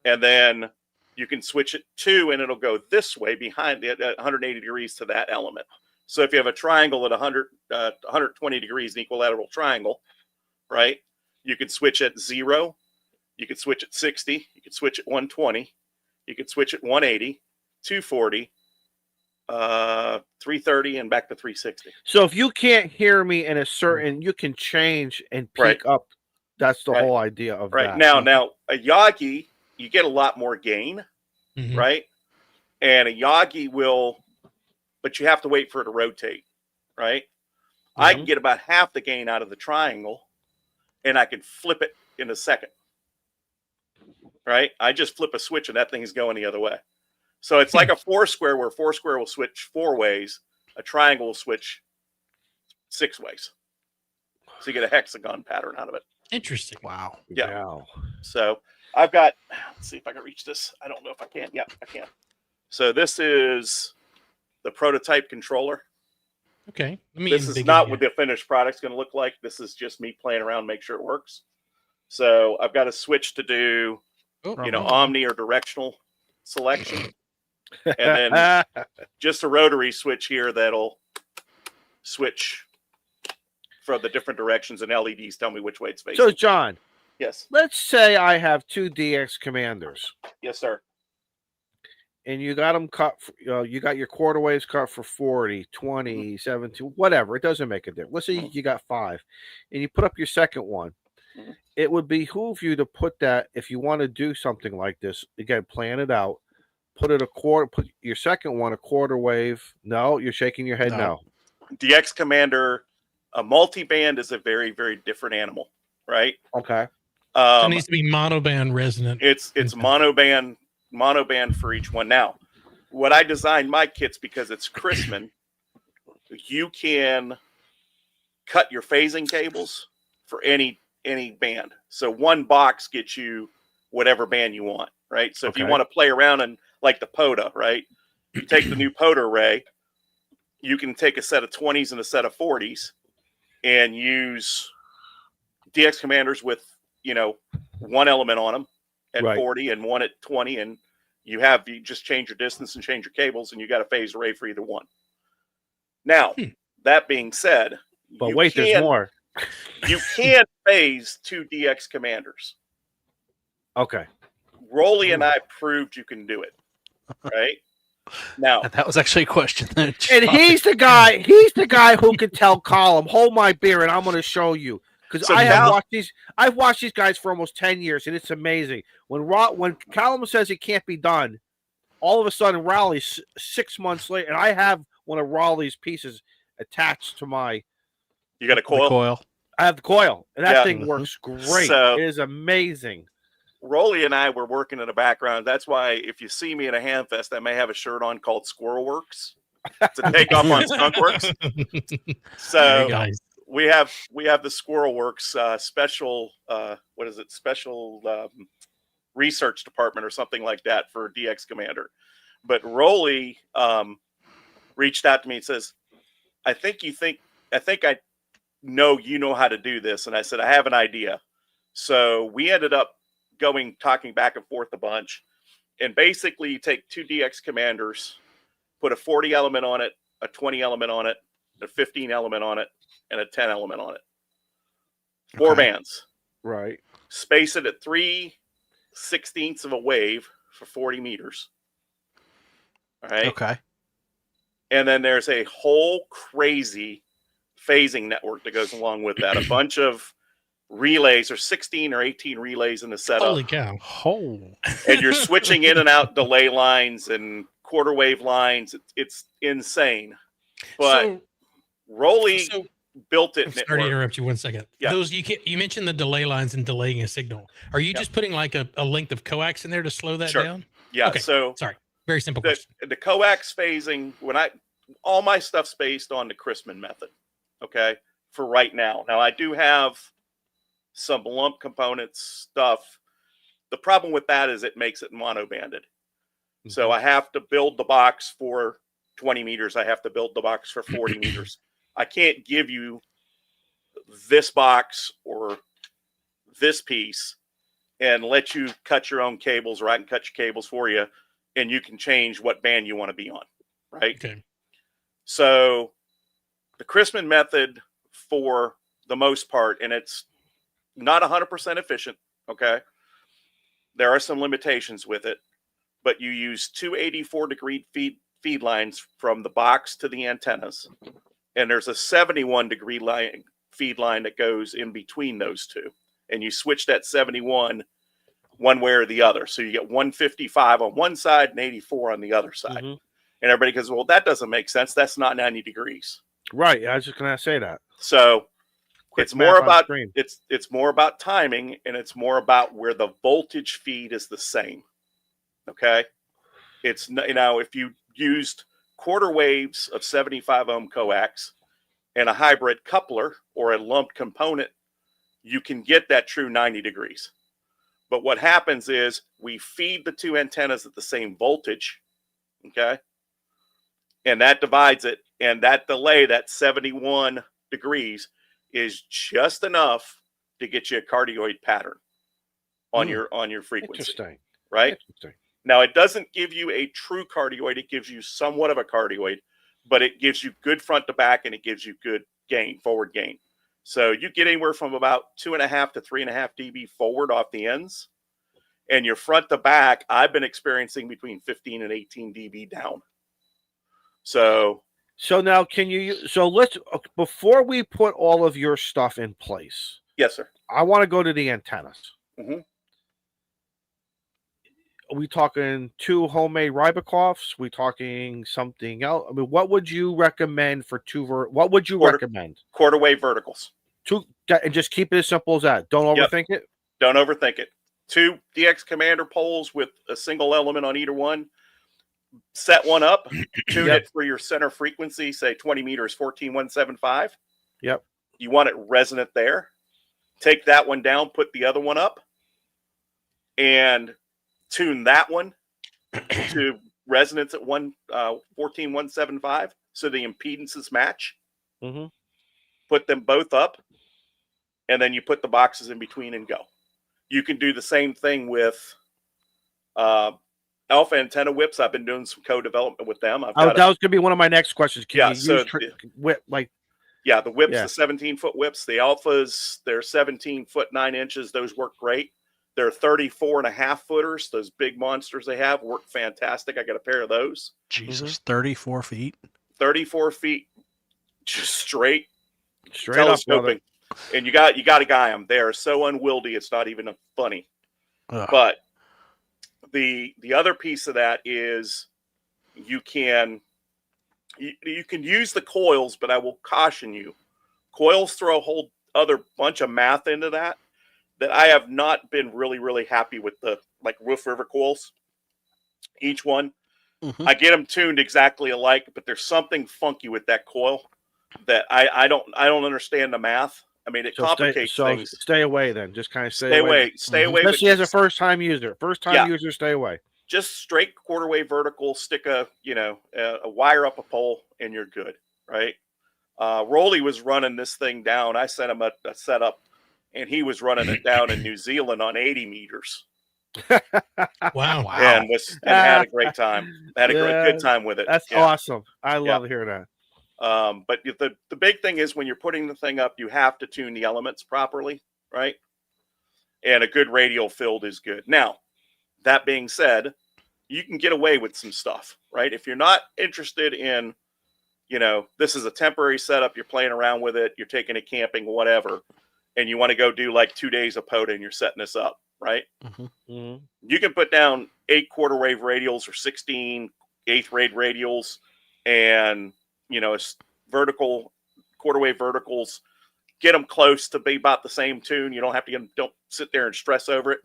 And then you can switch it 2 and it'll go this way behind it at 180 degrees to that element. So if you have a triangle at 120 degrees, an equilateral triangle, right? You can switch at 0. You could switch at 60. You could switch at 120. You could switch at 180, 240. 330 and back to 360. So if you can't hear me in a certain, you can change and peak up. That's the whole idea of that. Now a Yagi, you get a lot more gain, right? And a Yagi will, but you have to wait for it to rotate, right? I can get about half the gain out of the triangle, and I can flip it in a second, right? I just flip a switch and that thing is going the other way. So it's like a 4-square where 4-square will switch 4 ways. A triangle will switch 6 ways. So you get a hexagon pattern out of it. Interesting. Wow. Yeah. Wow. So I've got, let's see if I can reach this. I don't know if I can. Yeah, I can. So this is the prototype controller. Okay. This is not what the finished product's going to look like. This is just me playing around, make sure it works. So I've got a switch to do, omni or directional selection. And then just a rotary switch here that'll switch for the different directions, and LEDs tell me which way it's facing. So, John. Yes. Let's say I have 2 DX commanders. Yes, sir. And you got them cut. You got your quarter waves cut for 40, 20, 17, whatever. It doesn't make a difference. Let's say you got 5, and you put up your second one. It would behoove you to put that, if you want to do something like this, again, plan it out. Put your second one a quarter wave. No, you're shaking your head. No. DX Commander, a multi-band is a very, very different animal, right? Okay. So it needs to be monoband resonant. It's monoband for each one. Now, what I designed my kits, because it's Chrisman, you can cut your phasing cables for any band. So one box gets you whatever band you want, right? So if you want to play around and like the POTA, right? You take the new POTA array, you can take a set of 20s and a set of 40s and use DX Commanders with, one element on them at 40 and one at 20. And you just change your distance and change your cables, and you got a phase array for either one. Now, that being said, but wait, there's more. You can phase 2 DX Commanders. Okay. Rolly and I proved you can do it. Right? Now, and that was actually a question. And he's the guy who can tell Column, hold my beer and I'm going to show you. Because I've watched these guys for almost 10 years, and it's amazing. When Column says it can't be done, all of a sudden Raleigh's 6 months later, and I have one of Raleigh's pieces attached to my. You got a coil? I have the coil, and that thing works great. So, it is amazing. Rolly and I were working in the background. That's why if you see me at a Hamfest, I may have a shirt on called Squirrel Works to take off on Skunk Works. So we have the Squirrel Works special research department or something like that for DX Commander. But Rolly reached out to me and says, I think I know you know how to do this. And I said, I have an idea. So we ended up talking back and forth a bunch. And basically you take 2 DX Commanders, put a 40 element on it, a 20 element on it, a 15 element on it, and a 10 element on it. 4 Okay. bands. Right. Space it at 3/16 of a wave for 40 meters. All right. Okay. And then there's a whole crazy phasing network that goes along with that. A bunch of relays, or 16 or 18 relays in the setup. Holy cow. Oh. And you're switching in and out delay lines and quarter wave lines. It's insane. But So, Rolly so built it. I'm and sorry it to worked. interrupt you 1 second. Yeah. Those you mentioned the delay lines and delaying a signal. Are you Yeah. just putting like a length of coax in there to slow that Sure. down? Yeah. Okay. So Sorry. Very simple question. the coax phasing, all my stuff's based on the Chrisman method. Okay. For right now. Now I do have some lump components stuff. The problem with that is it makes it monobanded. So I have to build the box for 20 meters. I have to build the box for 40 meters. I can't give you this box or this piece and let you cut your own cables, or I can cut your cables for you, and you can change what band you want to be on, right? Okay. So the Chrisman method, for the most part, and it's not 100% efficient, okay? There are some limitations with it, but you use 284-degree feed lines from the box to the antennas, and there's a 71-degree feed line that goes in between those two, and you switch that 71 one way or the other. So you get 155 on one side and 84 on the other side. Mhm. And everybody goes, well, that doesn't make sense. That's not 90 degrees. Right. I was just gonna say that. So Quick it's math more on about screen. it's more about timing, and it's more about where the voltage feed is the same. Okay, it's if you used quarter waves of 75 ohm coax and a hybrid coupler or a lumped component, you can get that true 90 degrees. But what happens is we feed the two antennas at the same voltage, okay, and that divides it, and that delay, that 71 degrees, is just enough to get you a cardioid pattern on your frequency. Interesting. Right? Interesting. Now, it doesn't give you a true cardioid. It gives you somewhat of a cardioid, but it gives you good front to back, and it gives you good gain, forward gain. So you get anywhere from about 2.5 to 3.5 dB forward off the ends, and your front to back, I've been experiencing between 15 and 18 dB down. So now let's, before we put all of your stuff in place, yes, sir. I want to go to the antennas. Mhm. Are we talking 2 homemade Rybakovs? We talking something else? I mean, what would you recommend for what would you recommend? Quarter wave verticals. 2, and just keep it as simple as that. Don't overthink it. Don't overthink it. 2 DX Commander poles with a single element on either one. Set one up, tune it for your center frequency, say 20 meters, 14.175. Yep. You want it resonant there. Take that one down, put the other one up, and tune that one to resonance at 14.175, so the impedances match. Mm-hmm. Put them both up, and then you put the boxes in between and go. You can do the same thing with Alpha Antenna Whips. I've been doing some co-development with them. That was going to be one of my next questions. Can you use whip, like? Yeah, the whips, the 17-foot whips. The Alphas, they're 17 foot 9 inches. Those work great. They're 34.5 footers. Those big monsters they have work fantastic. I got a pair of those. Jesus, 34 feet. 34 feet, just straight telescoping. Up, and you got to guy them. They're so unwieldy, it's not even funny. Ugh. But the other piece of that is you can use the coils, but I will caution you, coils throw a whole other bunch of math into that I have not been really happy with. The Roof River coils, each one. I get them tuned exactly alike, but there's something funky with that coil that I don't understand the math. I mean, it complicates things. Stay away then. Just kind of stay away. Stay away. Especially as a first-time user. User, stay away. Just straight quarter wave vertical. Stick a wire up a pole, and you're good, right? Rolly was running this thing down. I sent him a setup, and he was running it down in New Zealand on 80 meters. Wow. And had a great time. Had a good time with it. That's awesome. I love hearing that. But the big thing is when you're putting the thing up, you have to tune the elements properly, right? And a good radial field is good. Now, that being said, you can get away with some stuff, right? If you're not interested in, this is a temporary setup, you're playing around with it, you're taking it camping, whatever, and you want to go do like 2 days of POTA and you're setting this up, right? You can put down 8 quarter wave radials or 16 eighth rate radials and, vertical quarter wave verticals, get them close to be about the same tune. You don't have to don't sit there and stress over it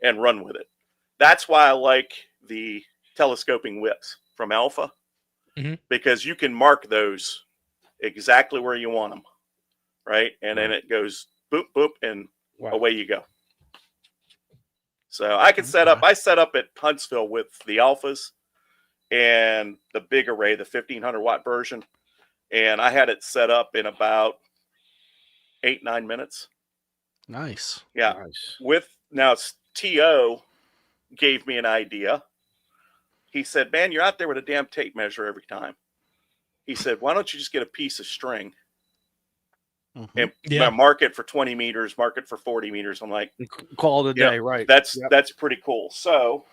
and run with it. That's why I like the telescoping whips from Alpha, because you can mark those exactly where you want them, right? And then it goes boop, boop, and away you go. So I can I set up at Huntsville with the Alphas and the big array, the 1500 watt version. And I had it set up in about 8-9 minutes. Nice. Yeah. Nice. Now T.O. gave me an idea. He said, man, you're out there with a damn tape measure every time. He said, why don't you just get a piece of string and mark it for 20 meters, mark it for 40 meters. I'm like, call it a day, right? That's pretty cool. So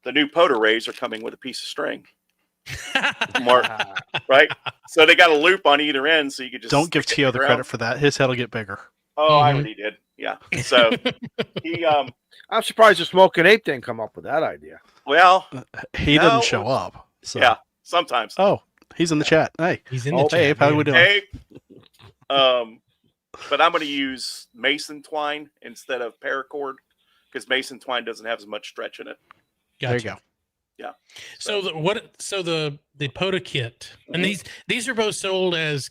the new POTA rays are coming with a piece of string. Mark, right? So they got a loop on either end, so you could just don't give Tio the credit for that. His head will get bigger. Oh, I already did. Yeah. So he I'm surprised the Smoking Ape didn't come up with that idea. Well, he didn't show up. So. Yeah, sometimes. Oh, he's in the chat. Hey, he's in the chat. Hey, Ape, how we doing? Hey, but I'm going to use Mason twine instead of paracord because Mason twine doesn't have as much stretch in it. Gotcha. There you go. Yeah. So the POTA kit, and these are both sold as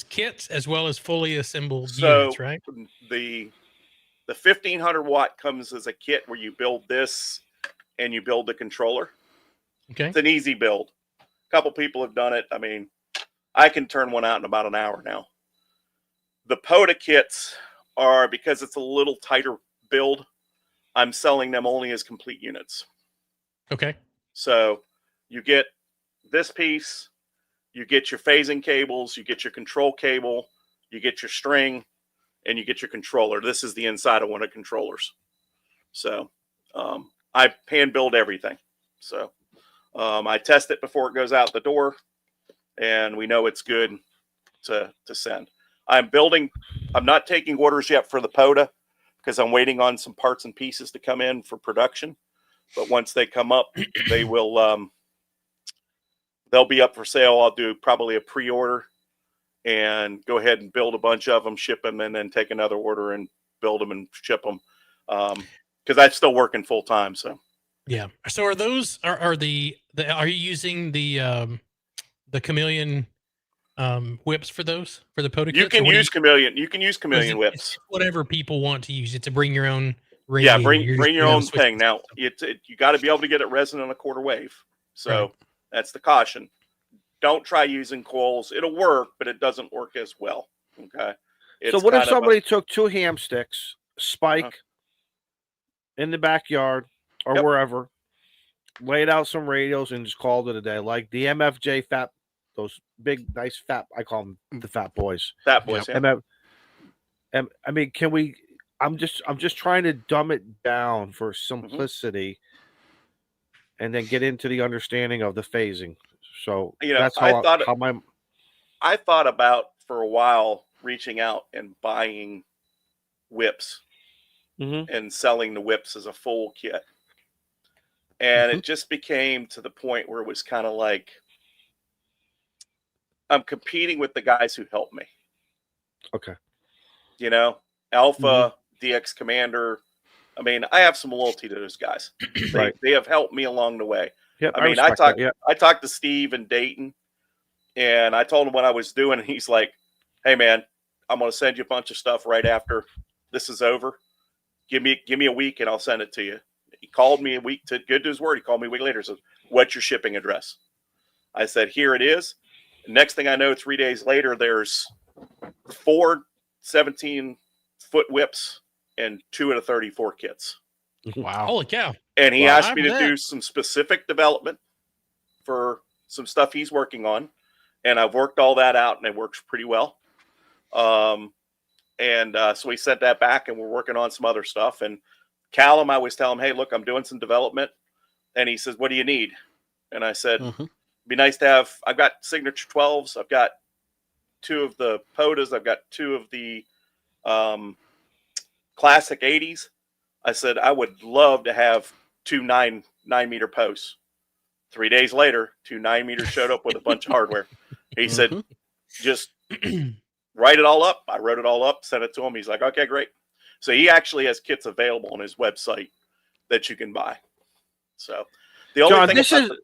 kits as well as fully assembled units, right? The 1500 watt comes as a kit where you build this and you build the controller. Okay. It's an easy build. A couple people have done it. I mean, I can turn one out in about an hour now. The POTA kits are, because it's a little tighter build, I'm selling them only as complete units. Okay. So you get this piece, you get your phasing cables, you get your control cable, you get your string, and you get your controller. This is the inside of one of the controllers. So I hand build everything. So I test it before it goes out the door, and we know it's good to send. I'm not taking orders yet for the POTA because I'm waiting on some parts and pieces to come in for production. But once they come up, they will they'll be up for sale. I'll do probably a pre-order and go ahead and build a bunch of them, ship them, and then take another order and build them and ship them. Because I'm still working full time. So yeah. So are those are you using the chameleon whips for those for the POTA kits? You can use chameleon. You can use chameleon whips. Whatever people want to use it to bring your own. Radio, yeah, bring your own thing. Now you got to be able to get it resonant on a quarter wave. So that's the caution. Don't try using coils. It'll work, but it doesn't work as well. Okay. So what if somebody took 2 ham sticks, spike in the backyard or wherever, laid out some radios and just called it a day, like the MFJ fat, those big, nice fat, I call them the fat boys. Fat boys. Yeah. I mean, can we? I'm just trying to dumb it down for simplicity, and then get into the understanding of the phasing. So that's how I thought about for a while reaching out and buying whips and selling the whips as a full kit, and it just became to the point where it was kind of like I'm competing with the guys who helped me. Okay, Alpha. DX Commander. I mean, I have some loyalty to those guys. They have helped me along the way. Yep, I mean, I talked to Steve and Dayton, and I told him what I was doing, and he's like, "Hey, man, I'm going to send you a bunch of stuff right after this is over. Give me a week, and I'll send it to you." He called me a week good to his word. He called me a week later and said, "What's your shipping address?" I said, "Here it is." Next thing I know, 3 days later, there's 4 17-foot whips and 2 of the 34 kits. Wow. Holy cow. And he asked me to do some specific development for some stuff he's working on. and I've worked all that out, and it works pretty well. So we sent that back, and we're working on some other stuff. And Callum, I always tell him, hey, look, I'm doing some development. And he says, what do you need? And I said, it'd be nice to have, I've got signature 12s. I've got 2 of the POTAs. I've got 2 of the classic 80s. I said, I would love to have 2 9-meter posts. 3 days later, 2 9-meters showed up with a bunch of hardware. He said, just write it all up. I wrote it all up, sent it to him. He's like, okay, great. So he actually has kits available on his website that you can buy. So the only John, thing this is go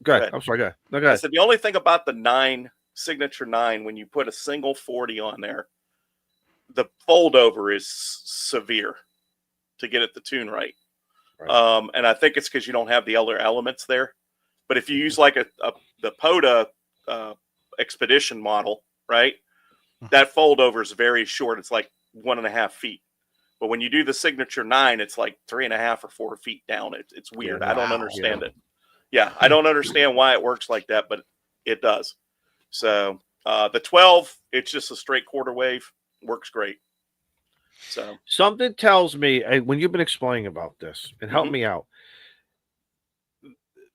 good. ahead. I'm sorry. Go ahead. No, go I ahead. said the only thing about the signature 9, when you put a single 40 on there, the fold over is severe to get it to tune right. And I think it's because you don't have the other elements there. But if you use like the POTA Expedition model, right, that fold over is very short. It's like 1.5 feet. But when you do the signature 9, it's like 3.5 or 4 feet down. It's weird. Yeah, I don't wow. understand it. Yeah, I don't understand why it works like that, but it does. So the 12, it's just a straight quarter wave. Works great. So something tells me when you've been explaining about this, and help me out.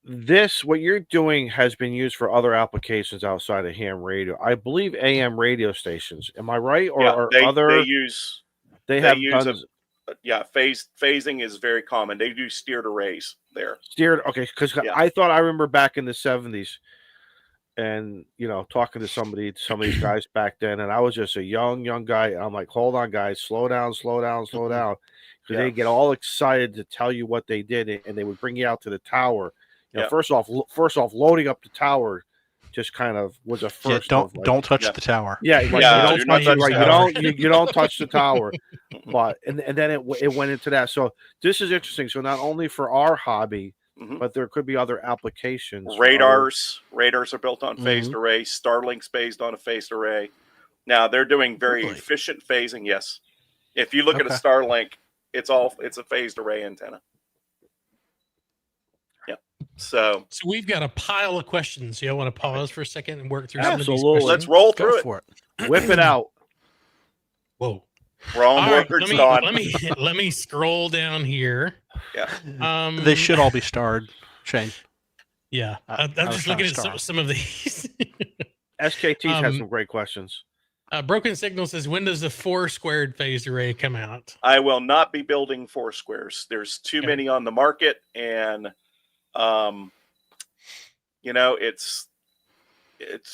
This, what you're doing, has been used for other applications outside of ham radio. I believe AM radio stations. Am I right? Or yeah, other? They use phasing is very common. They do steered arrays there. Steered, okay, because I thought I remember back in the 70s, and talking to some of these guys back then, and I was just a young guy. And I'm like, hold on, guys, slow down, because they get all excited to tell you what they did, and they would bring you out to the tower. First off, loading up the tower just kind of was a first. Don't touch the tower. Yeah, right. You don't touch the tower. But and then it went into that. So this is interesting. So not only for our hobby, but there could be other applications. Radars are built on phased array. Starlink's based on a phased array. Now they're doing very efficient phasing. Yes, if you look at a Starlink, it's a phased array antenna. So we've got a pile of questions. You want to pause for a second and work through Absolutely. some of these questions? Let's roll through for it. Whip it out. Whoa. Wrong words, Don. Let me scroll down here. Yeah. They should all be starred, Shane. Yeah. I'm just looking at some of these. SKT has some great questions. Broken Signal says, when does the 4-squared phased array come out? I will not be building 4 squares. There's too many on the market, and it's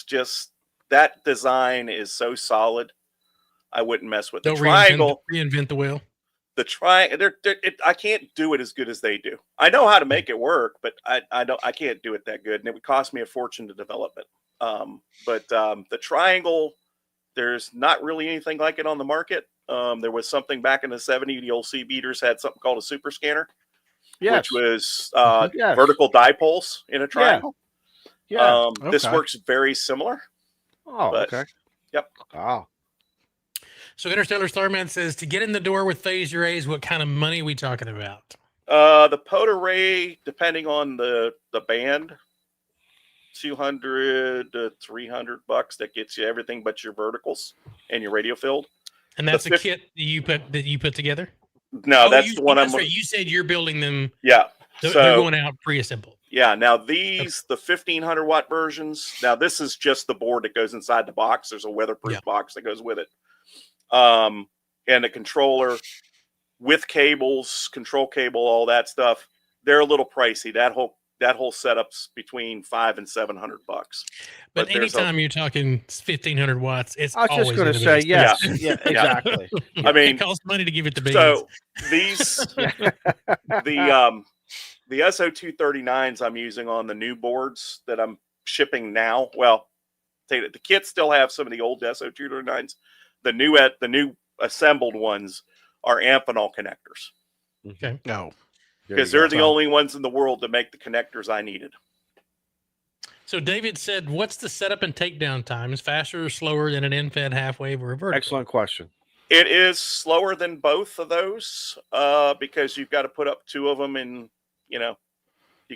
just that design is so solid. I wouldn't mess with the triangle. Reinvent the wheel. The I can't do it as good as they do. I know how to make it work, but I can't do it that good, and it would cost me a fortune to develop it. But the triangle, there's not really anything like it on the market. There was something back in the 70s. The old C beaters had something called a super scanner. Yes. Which was vertical dipoles in a triangle. Yeah. This works very similar. Oh, okay. Yep. Wow. So Interstellar Starman says, to get in the door with phased arrays, what kind of money are we talking about? The POTA array, depending on the band, $200 to $300. That gets you everything but your verticals and your radio field. And that's a kit that you put together? No, that's the one I'm. Right. You said you're building them. Yeah, they're going out pre-assembled. Yeah. Now the 1500 watt versions. Now this is just the board that goes inside the box. There's a weatherproof box that goes with it, and a controller with cables, control cable, all that stuff. They're a little pricey. That whole setup's between $500 and $700. But anytime you're talking 1500 watts, it's. I was just going to say yes. Yeah, exactly. I mean, it costs money to give it to babies. So these the SO239s I'm using on the new boards that I'm shipping now. Well, the kits still have some of the old SO239s. The new assembled ones are Amphenol connectors. Okay. No. Because they're the only ones in the world that make the connectors I needed. So David said, what's the setup and takedown time? Is faster or slower than an end-fed half wave or a vertical? Excellent question. It is slower than both of those because you've got to put up 2 of them, and you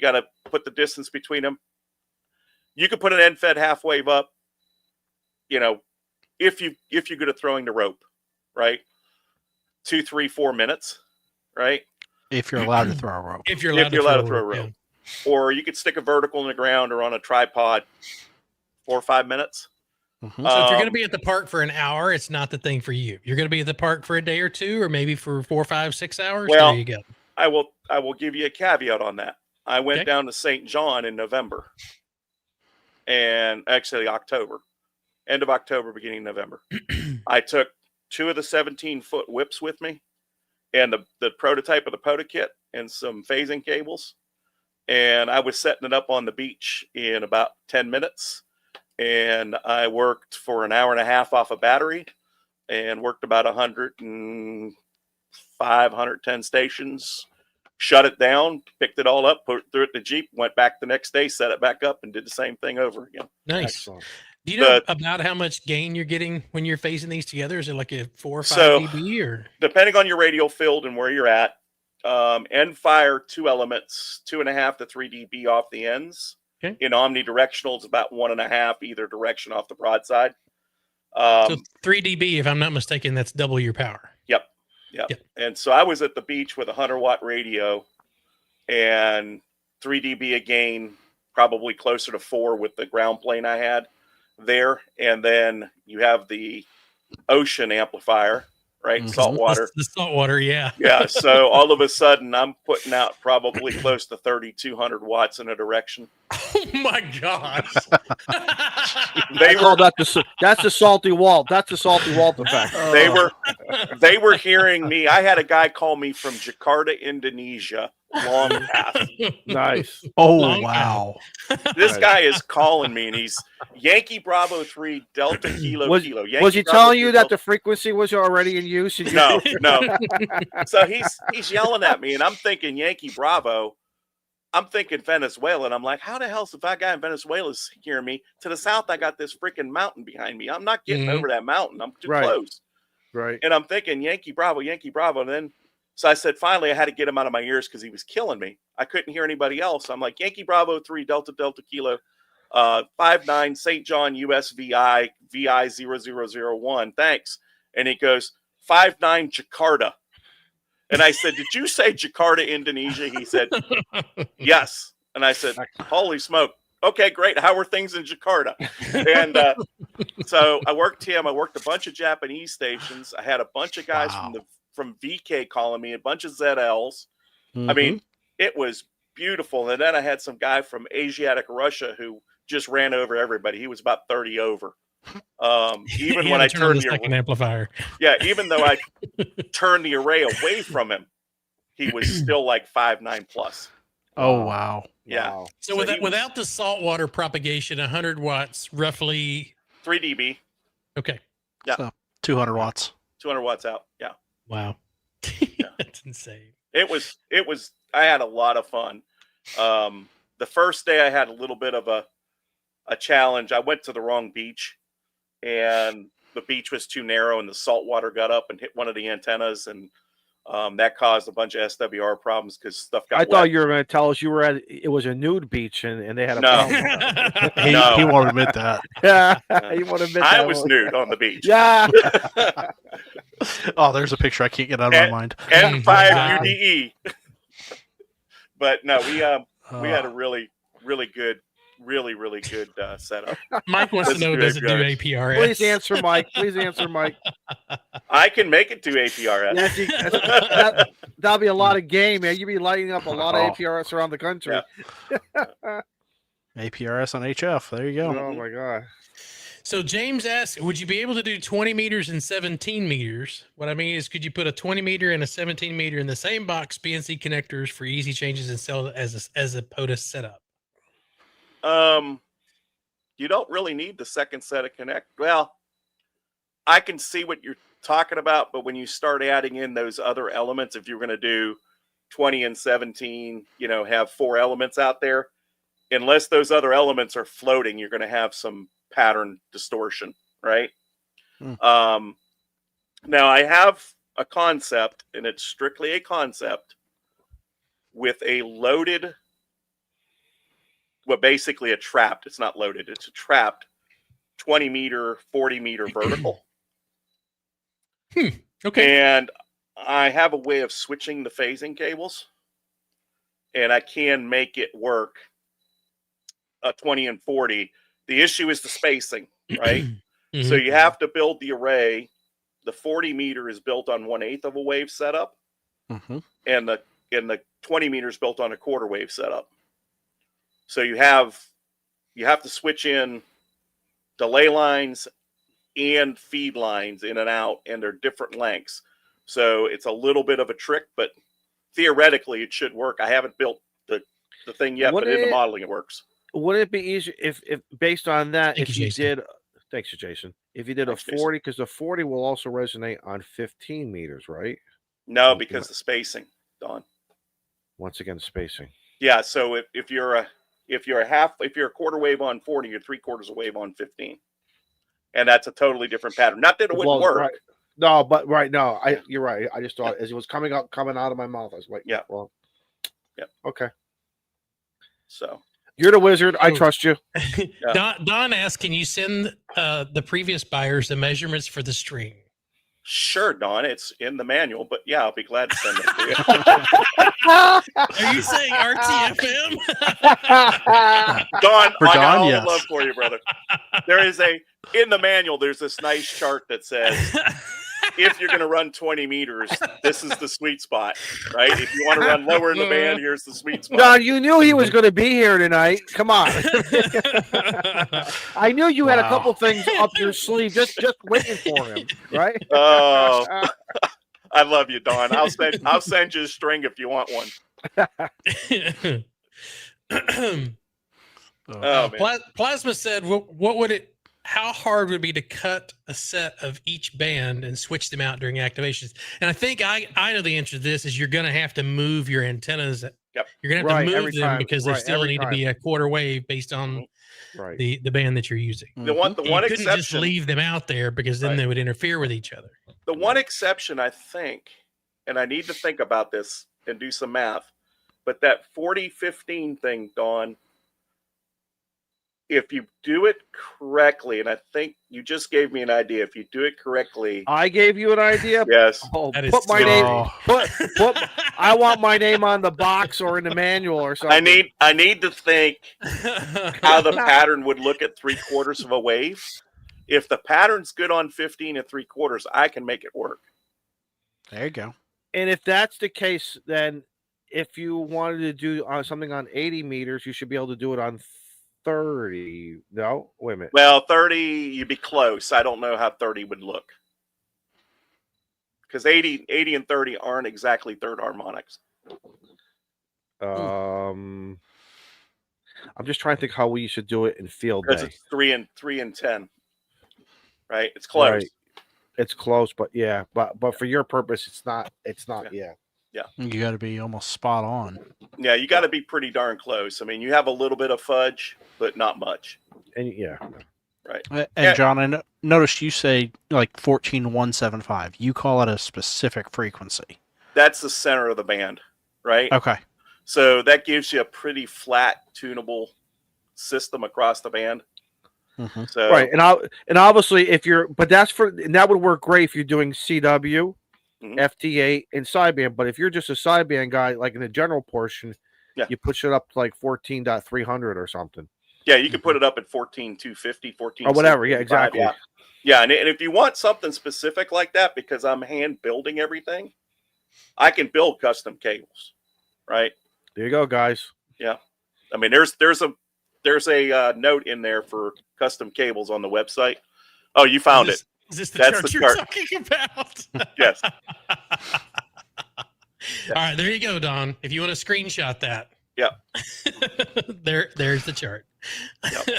got to put the distance between them. You could put an end-fed half wave up you know, if you're good at throwing the rope, right? 2, 3, 4 minutes, right? If you're allowed to throw a rope. If you're allowed to throw a rope. Or you could stick a vertical in the ground or on a tripod 4 or 5 minutes. Mhm. So if you're going to be at the park for an hour, it's not the thing for you. You're going to be at the park for a day or two, or maybe for 4, 5, 6 hours. Well, there you go. I will give you a caveat on that. I went down to St. John in November, and actually October, end of October, beginning of November. I took 2 of the 17-foot whips with me, and the prototype of the POTA kit and some phasing cables, and I was setting it up on the beach in about 10 minutes. And I worked for an hour and a half off a battery and worked about 105, 110 stations, shut it down, picked it all up, put it through it in the Jeep, went back the next day, set it back up, and did the same thing over again. Nice. Excellent. Do you know about how much gain you're getting when you're phasing these together? Is it like a 4 or 5 dB? Or depending on your radial field and where you're at, end fire 2 elements, 2.5 to 3 dB off the ends. Okay. In omnidirectional, it's about 1.5 either direction off the broadside. So 3 dB, if I'm not mistaken, that's double your power. Yep. And so I was at the beach with a 100-watt radio and 3 dB a gain, probably closer to 4 with the ground plane I had there. And then you have the ocean amplifier, right? Mhm. Salt water. The salt water, yeah. Yeah. So all of a sudden, I'm putting out probably close to 3,200 watts in a direction. Oh my gosh. They call that that's the salty Walt. That's the salty Walt effect. They were hearing me. I had a guy call me from Jakarta, Indonesia. Long path. Nice. Oh, Long wow. This Nice. guy is calling me, and he's Yankee Bravo 3 Delta Kilo Kilo. Yankee Was he Bravo telling you 3 that Delta- the frequency was already in use? And you- No. So he's yelling at me, and I'm thinking Yankee Bravo. I'm thinking Venezuela, and I'm like, how the hell's if that guy in Venezuela is hearing me? To the south, I got this freaking mountain behind me. I'm not getting over that mountain. I'm too Right. close. Right. And I'm thinking Yankee Bravo. And then, so I said, finally, I had to get him out of my ears because he was killing me. I couldn't hear anybody else. I'm like, Yankee Bravo 3 Delta Kilo, 59 St. John US VI 0001. Thanks. And he goes, 59 Jakarta. And I said, did you say Jakarta, Indonesia? He said, yes. And I said, holy smoke. Okay, great. How are things in Jakarta? And so I worked him. I worked a bunch of Japanese stations. I had a bunch of guys from VK calling me, a bunch of ZLs. Mm-hmm. I mean, it was beautiful. And then I had some guy from Asiatic Russia who just ran over everybody. He was about 30 over. Even when I turned the second amplifier. Yeah, even though I turned the array away from him, he was still like 5.9 plus. Oh, wow. Yeah. Wow. So, without the saltwater propagation, 100 watts, roughly 3 dB. Okay. Yeah. So 200 watts. 200 watts out. Yeah. Wow. That's insane. It was, I had a lot of fun. The first day I had a little bit of a challenge. I went to the wrong beach and the beach was too narrow and the salt water got up and hit one of the antennas. And that caused a bunch of SWR problems because stuff got wet. thought you were going to tell us it was a nude beach and they had a problem. He won't admit that. Yeah, you want to admit I that was one. nude on the beach. Yeah. Oh, there's a picture I can't get out of my mind. And 5 Wow. UDE. But no, we had a really good setup. Mike wants to know, does it do APRS? Please answer, Mike. Please answer, Mike. I can make it to APRS. Yeah, see, that'll be a lot of game, man. You'll be lighting up a lot of APRS around the country. Yeah. APRS on HF. There you go. Oh my god. So James asks, would you be able to do 20 meters and 17 meters? What I mean is, could you put a 20 meter and a 17 meter in the same box, BNC connectors for easy changes and sell it as a POTA setup? You don't really need the second set of connect. Well, I can see what you're talking about, but when you start adding in those other elements, if you're going to do 20 and 17, have 4 elements out there, unless those other elements are floating, you're going to have some pattern distortion, right? Now I have a concept, and it's strictly a concept with a loaded, well, basically a trapped, it's not loaded, it's a trapped 20 meter, 40 meter vertical. Okay. And I have a way of switching the phasing cables, and I can make it work 20 and 40. The issue is the spacing, right? So you have to build the array. The 40 meter is built on 1/8 of a wave setup, and the 20 meters built on a quarter wave setup. So you have to switch in delay lines and feed lines in and out, and they're different lengths. So it's a little bit of a trick, but theoretically it should work. I haven't built the thing yet, but in the modeling it works. Would it be easier if based on that, Thank if you, you Jason. did, thanks, Jason, if you did Thanks, a Jason. 40, because the 40 will also resonate on 15 meters, right? No, because the spacing, Don. Once again, spacing. Yeah, so if you're a quarter wave on 40, you're 3/4 a wave on 15. And that's a totally different pattern. Not that it wouldn't work. Right. No, but no, you're right. I just thought as it was coming out of my mouth, I was like, yeah. Well, yeah. Okay. So you're the wizard. I trust you. Yeah. Don asked, can you send the previous buyers the measurements for the stream? Sure, Don. It's in the manual, but yeah, I'll be glad to send it to you. Are you saying RTFM? Don, For I got Don, all yes. the love for you, brother. There is in the manual, there's this nice chart that says, if you're going to run 20 meters, this is the sweet spot, right? If you want to run lower in the band, here's the sweet spot. Don, you knew he was going to be here tonight. Come on. I knew you had a couple things up your sleeve, just waiting for him, right? Oh, I love you, Don. I'll send you a string if you want one. Plasma said, how hard would it be to cut a set of each band and switch them out during activations? And I think I know the answer to this is you're going to have to move your antennas. Yep. You're going to have to move them time. because they still need to be a quarter wave based on the band that you're using. The one you couldn't exception, just leave them out there because then they would interfere with each other. The one exception, I think, and I need to think about this and do some math, but that 40-15 thing, Dawn, if you do it correctly, and I think you just gave me an idea. If you do it correctly, I gave you an idea. Yes. Oh, put my name. Put. I want my name on the box or in the manual or something. I need to think how the pattern would look at 3/4 of a wave. If the pattern's good on 15 and 3/4, I can make it work. There you go. And if that's the case, then if you wanted to do something on 80 meters, you should be able to do it on 30. No, wait a minute. Well, 30, you'd be close. I don't know how 30 would look. Because 80 and 30 aren't exactly third harmonics. I'm just trying to think how we should do it in field day. Because it's 3 and 10. Right? It's close. Right. It's close, but yeah. But for your purpose, it's not. Yeah. Yeah. You got to be almost spot on. Yeah, you got to be pretty darn close. I mean, you have a little bit of fudge, but not much. And yeah. Right. And John, I noticed you say like 14.175. You call it a specific frequency. That's the center of the band, right? Okay. So that gives you a pretty flat, tunable system across the band. Mm-hmm. So right, and obviously if you're, but that would work great if you're doing CW, FT8, and sideband. But if you're just a sideband guy, like in the general portion, you push it up to like 14.300 or something. Yeah, you can put it up at 14.250, 14 or whatever. Yeah, exactly. Yeah, and if you want something specific like that, because I'm hand building everything, I can build custom cables. Right there, you go, guys. Yeah, I mean, there's a note in there for custom cables on the website. Oh, you found it. Is this the chart you're talking about? Yes. All right, there you go, Don. If you want to screenshot that. Yeah. There's the chart. Yep.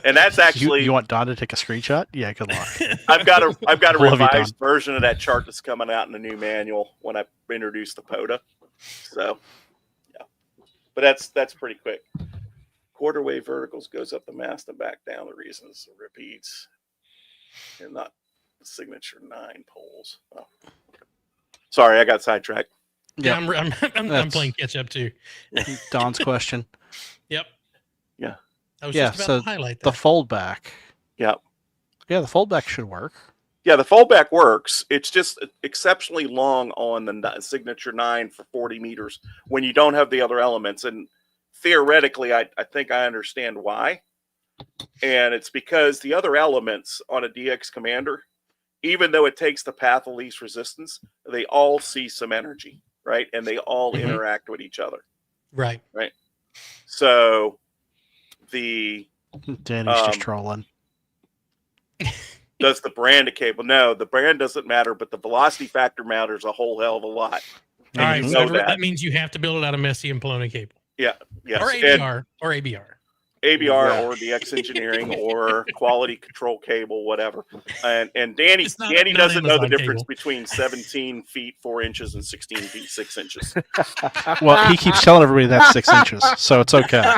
And that's actually you want Don to take a screenshot? Yeah, good luck. I've got a revised version of that chart that's coming out in the new manual when I introduce the POTA. So yeah. But that's pretty quick. Quarter wave verticals goes up the mast and back down. The reasons it repeats and not the signature 9 poles. Oh. Sorry, I got sidetracked. Yeah, I'm playing catch up too. Don's question. Yep. Yeah. I was just about to highlight that. The fold back. Yep. Yeah, the foldback should work. Yeah, the foldback works. It's just exceptionally long on the Signature 9 for 40 meters when you don't have the other elements. And theoretically, I think I understand why. And it's because the other elements on a DX Commander, even though it takes the path of least resistance, they all see some energy, right? And they all interact with each other. Right. Right. So the Danny's just trolling. does the brand of cable? No, the brand doesn't matter, but the velocity factor matters a whole hell of a lot. All right, you so know that means you have to build it out of Messi and Poloni cable. Yeah, yes. Or ABR. Or ABR. ABR or DX Engineering or quality control cable, whatever. And Danny doesn't know the difference between 17 feet 4 inches and 16 feet 6 inches. Well, he keeps telling everybody that's 6 inches, so it's okay.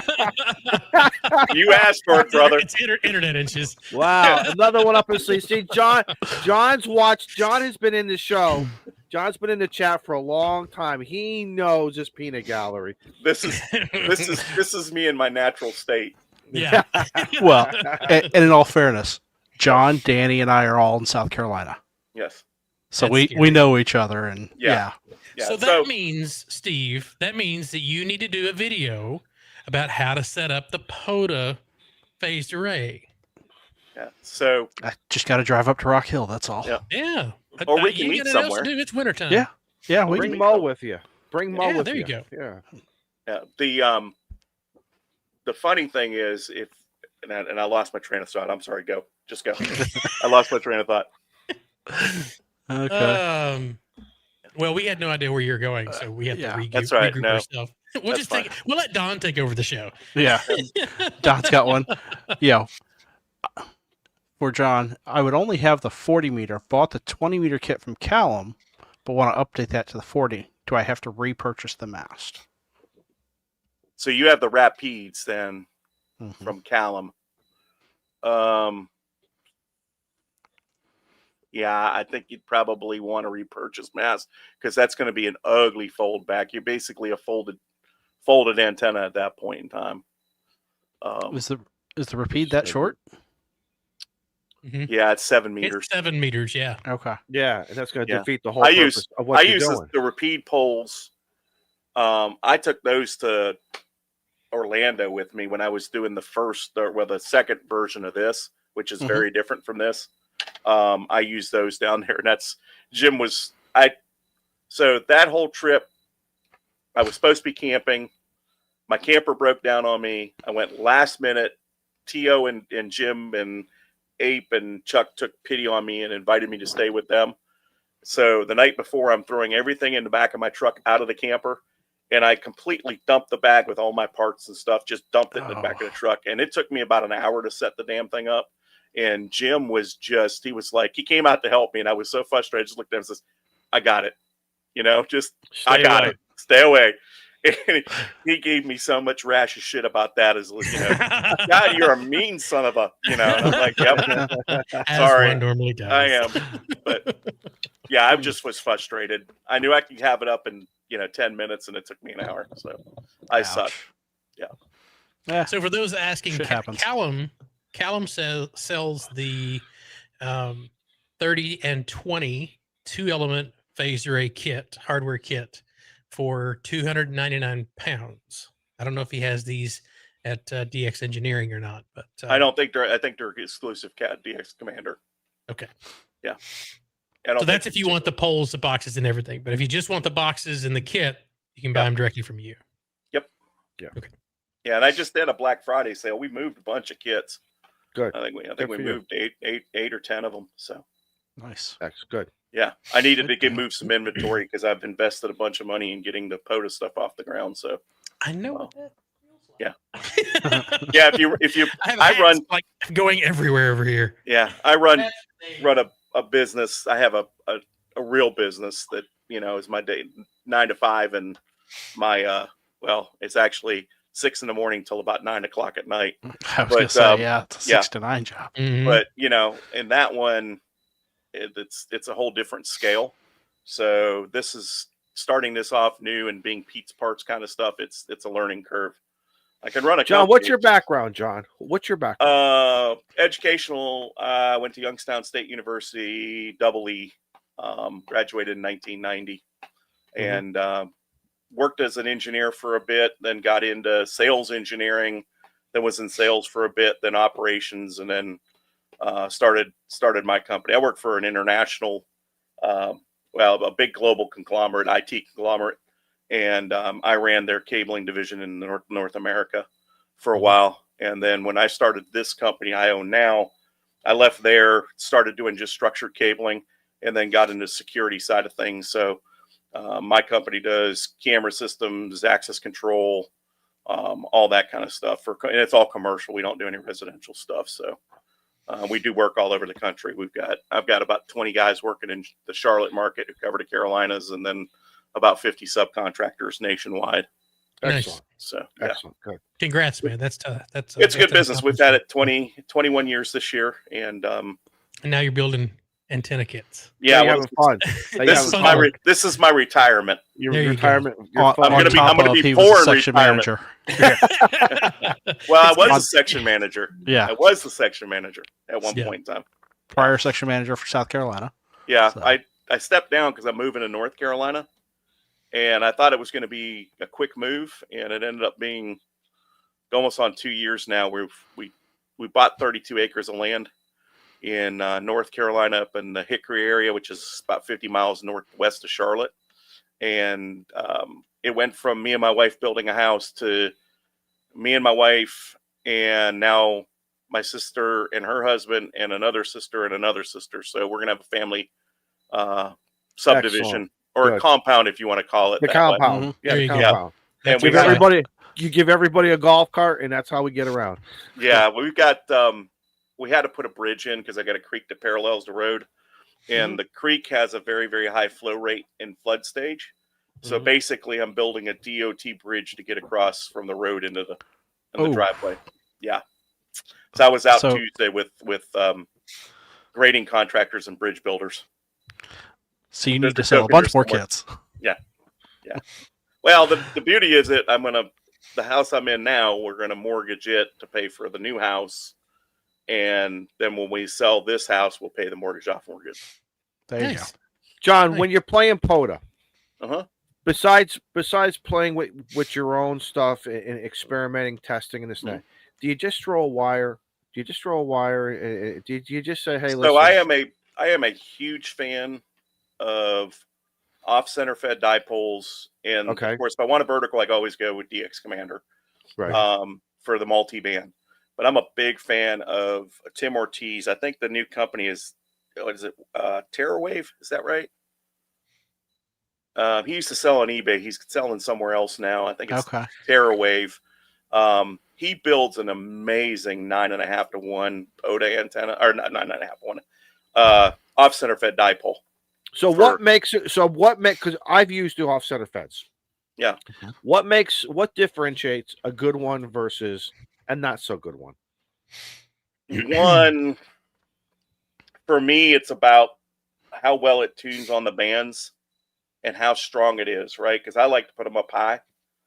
You asked for it, brother. It's internet inches. Wow, another one up in CC. John's watched. John has been in the show. John's been in the chat for a long time. He knows this peanut gallery. This is me in my natural state. Yeah. Well, and in all fairness, John, Danny, and I are all in South Carolina. Yes. So That's we know each other, and yeah. So that means, Steve, that you need to do a video about how to set up the POTA phased array. Yeah. So I just got to drive up to Rock Hill. That's all. Yeah. Yeah. Or we can meet somewhere. It's wintertime. Yeah. Yeah. We Bring Mo with you. Bring Mo with you. There you go. Yeah. Yeah. The funny thing is, and I lost my train of thought. I'm sorry. Go. Just go. I lost my train of thought. Okay. Well, we had no idea where you're going, so we have to regroup ourselves. We'll let Don take over the show. Yeah. Don's got one. Yeah. For John, I would only have the 40 meter. Bought the 20 meter kit from Callum, but want to update that to the 40. Do I have to repurchase the mast? So you have the Rapides then from Callum. Yeah, I think you'd probably want to repurchase mast because that's going to be an ugly fold back. You're basically a folded antenna at that point in time. Is the Rapide that short? Yeah, it's 7 meters. It's 7 meters, yeah. Okay. Yeah, and that's going to defeat the whole purpose of what you're doing. the Rapide poles. I took those to Orlando with me when I was doing the second version of this, which is very different from this. I used those down there, and so that whole trip, I was supposed to be camping. My camper broke down on me. I went last minute. Tio and Jim and Ape and Chuck took pity on me and invited me to stay with them. So the night before, I'm throwing everything in the back of my truck out of the camper, and I completely dumped the bag with all my parts and stuff, just dumped it in the back of the truck. And it took me about an hour to set the damn thing up. And Jim was he came out to help me, and I was so frustrated. I just looked at him and says, I got it. I got it. Stay away. And he gave me so much rash of shit about that God, you're a mean son of a, and I'm like, yep. Sorry. One normally does. I am. But yeah, I just was frustrated. I knew I could have it up in, 10 minutes, and it took me an hour. So I suck. Yeah. So for those asking, Callum sells the 30 and 20 2-element phased array kit, hardware kit, for 299 pounds. I don't know if he has these at DX Engineering or not, but I don't think I think they're exclusive DX Commander. Okay. Yeah. So that's if you want the poles, the boxes, and everything. But if you just want the boxes and the kit, you can buy them directly from you. Yep. Yeah. Okay. Yeah, and I just did a Black Friday sale. We moved a bunch of kits. Good. I think we moved eight or 10 of them. So nice. That's good. Yeah, I needed to move some inventory because I've invested a bunch of money in getting the POTA stuff off the ground. So I know what that feels like. Yeah. If you I run like going everywhere over here. Yeah, I run a business. I have a real business that is my day 9 to 5, and my it's actually 6 a.m. till about 9 o'clock at night. I was gonna say, it's a 6 to 9 job. Mm-hmm. But in that one, it's a whole different scale. So this is starting this off new and being Pete's parts kind of stuff. It's a learning curve. I can run a John, company. what's your background, John? What's your background? Educational. I went to Youngstown State University, double E. Graduated in 1990, and worked as an engineer for a bit. Then got into sales engineering. Then was in sales for a bit. Then operations, and then started my company. I worked for an international, a big global conglomerate, IT conglomerate, and I ran their cabling division in North America for a while. And then when I started this company I own now, I left there, started doing just structured cabling, and then got into the security side of things. So my company does camera systems, access control, all that kind of stuff. And it's all commercial. We don't do any residential stuff. So we do work all over the country. I've got about 20 guys working in the Charlotte market who cover the Carolinas, and then about 50 subcontractors nationwide. Nice. Excellent. So Excellent. Good. Congrats, man. That's it's a good business. We've had it 21 years this year, and now you're building antenna kits. yeah, Now you're having fun. Now you're this having fun. this is my retirement. Your There you retirement. Your On, fun. I'm on gonna be- top I'm gonna of be he was poor a in section retirement. manager. Well, I was a section manager. Yeah, I was the section manager at one Yeah. point in time. prior section manager for South Carolina. Yeah, So- I stepped down because I'm moving to North Carolina, and I thought it was going to be a quick move, and it ended up being almost on 2 years now. We bought 32 acres of land in North Carolina, up in the Hickory area, which is about 50 miles northwest of Charlotte, and it went from me and my wife building a house to me and my wife, and now my sister and her husband, and another sister and another sister. So we're gonna have a family subdivision. Excellent. Or Good. a compound, if you want to call it The that way. compound. Mhm. Yeah, There the you go. compound. And That's we Give got, everybody. You give everybody a golf cart, and that's how we get around. yeah, we've got we had to put a bridge in because I got a creek that parallels the road, and the creek has a very, very high flow rate in flood stage. So Mhm. basically, I'm building a DOT bridge to get across from the road into the Oh. driveway. Yeah. So I was out So- Tuesday with grading contractors and bridge builders. So you There's need to the sell a token bunch here more somewhere. kits. Well, the beauty is that the house I'm in now, we're gonna mortgage it to pay for the new house, and then when we sell this house, we'll pay the mortgage off and we're good. There you go. Nice. John, Nice. when you're playing POTA, Uh-huh. besides playing with your own stuff and experimenting, testing, and this and that, do you just throw a wire? Do you just throw a wire? Do you just say, "Hey, listen"? So I am a huge fan of off-center fed dipoles, and Okay. of course, if I want a vertical, I always go with DX Commander Right. for the multi-band. But I'm a big fan of Tim Ortiz. I think the new company is, what is it? TerraWave, is that right? He used to sell on eBay. He's selling somewhere else now. I think it's Okay. TerraWave. He builds an amazing 9.5 to 1 POTA antenna, or not 9.5 to 1, off center fed dipole. So what makes it? So what makes? Because I've used the off-center feds. Yeah. What differentiates a good one versus a not so good one? One, for me, it's about how well it tunes on the bands and how strong it is, right? Because I like to put them up high.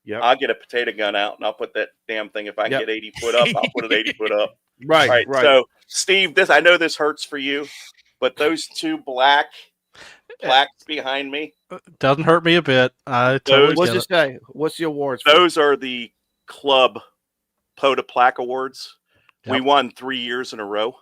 Yep. I'll get a potato gun out and I'll put that damn thing. If I can Yep. get 80 foot up, I'll put it 80 foot up. Right. Right. So, Steve, I know this hurts for you, but those two black plaques behind me, Doesn't hurt me a bit. I totally What's get it it. say? What's the awards? for? those are the club POTA plaque awards. We Yep. won 3 years in a row.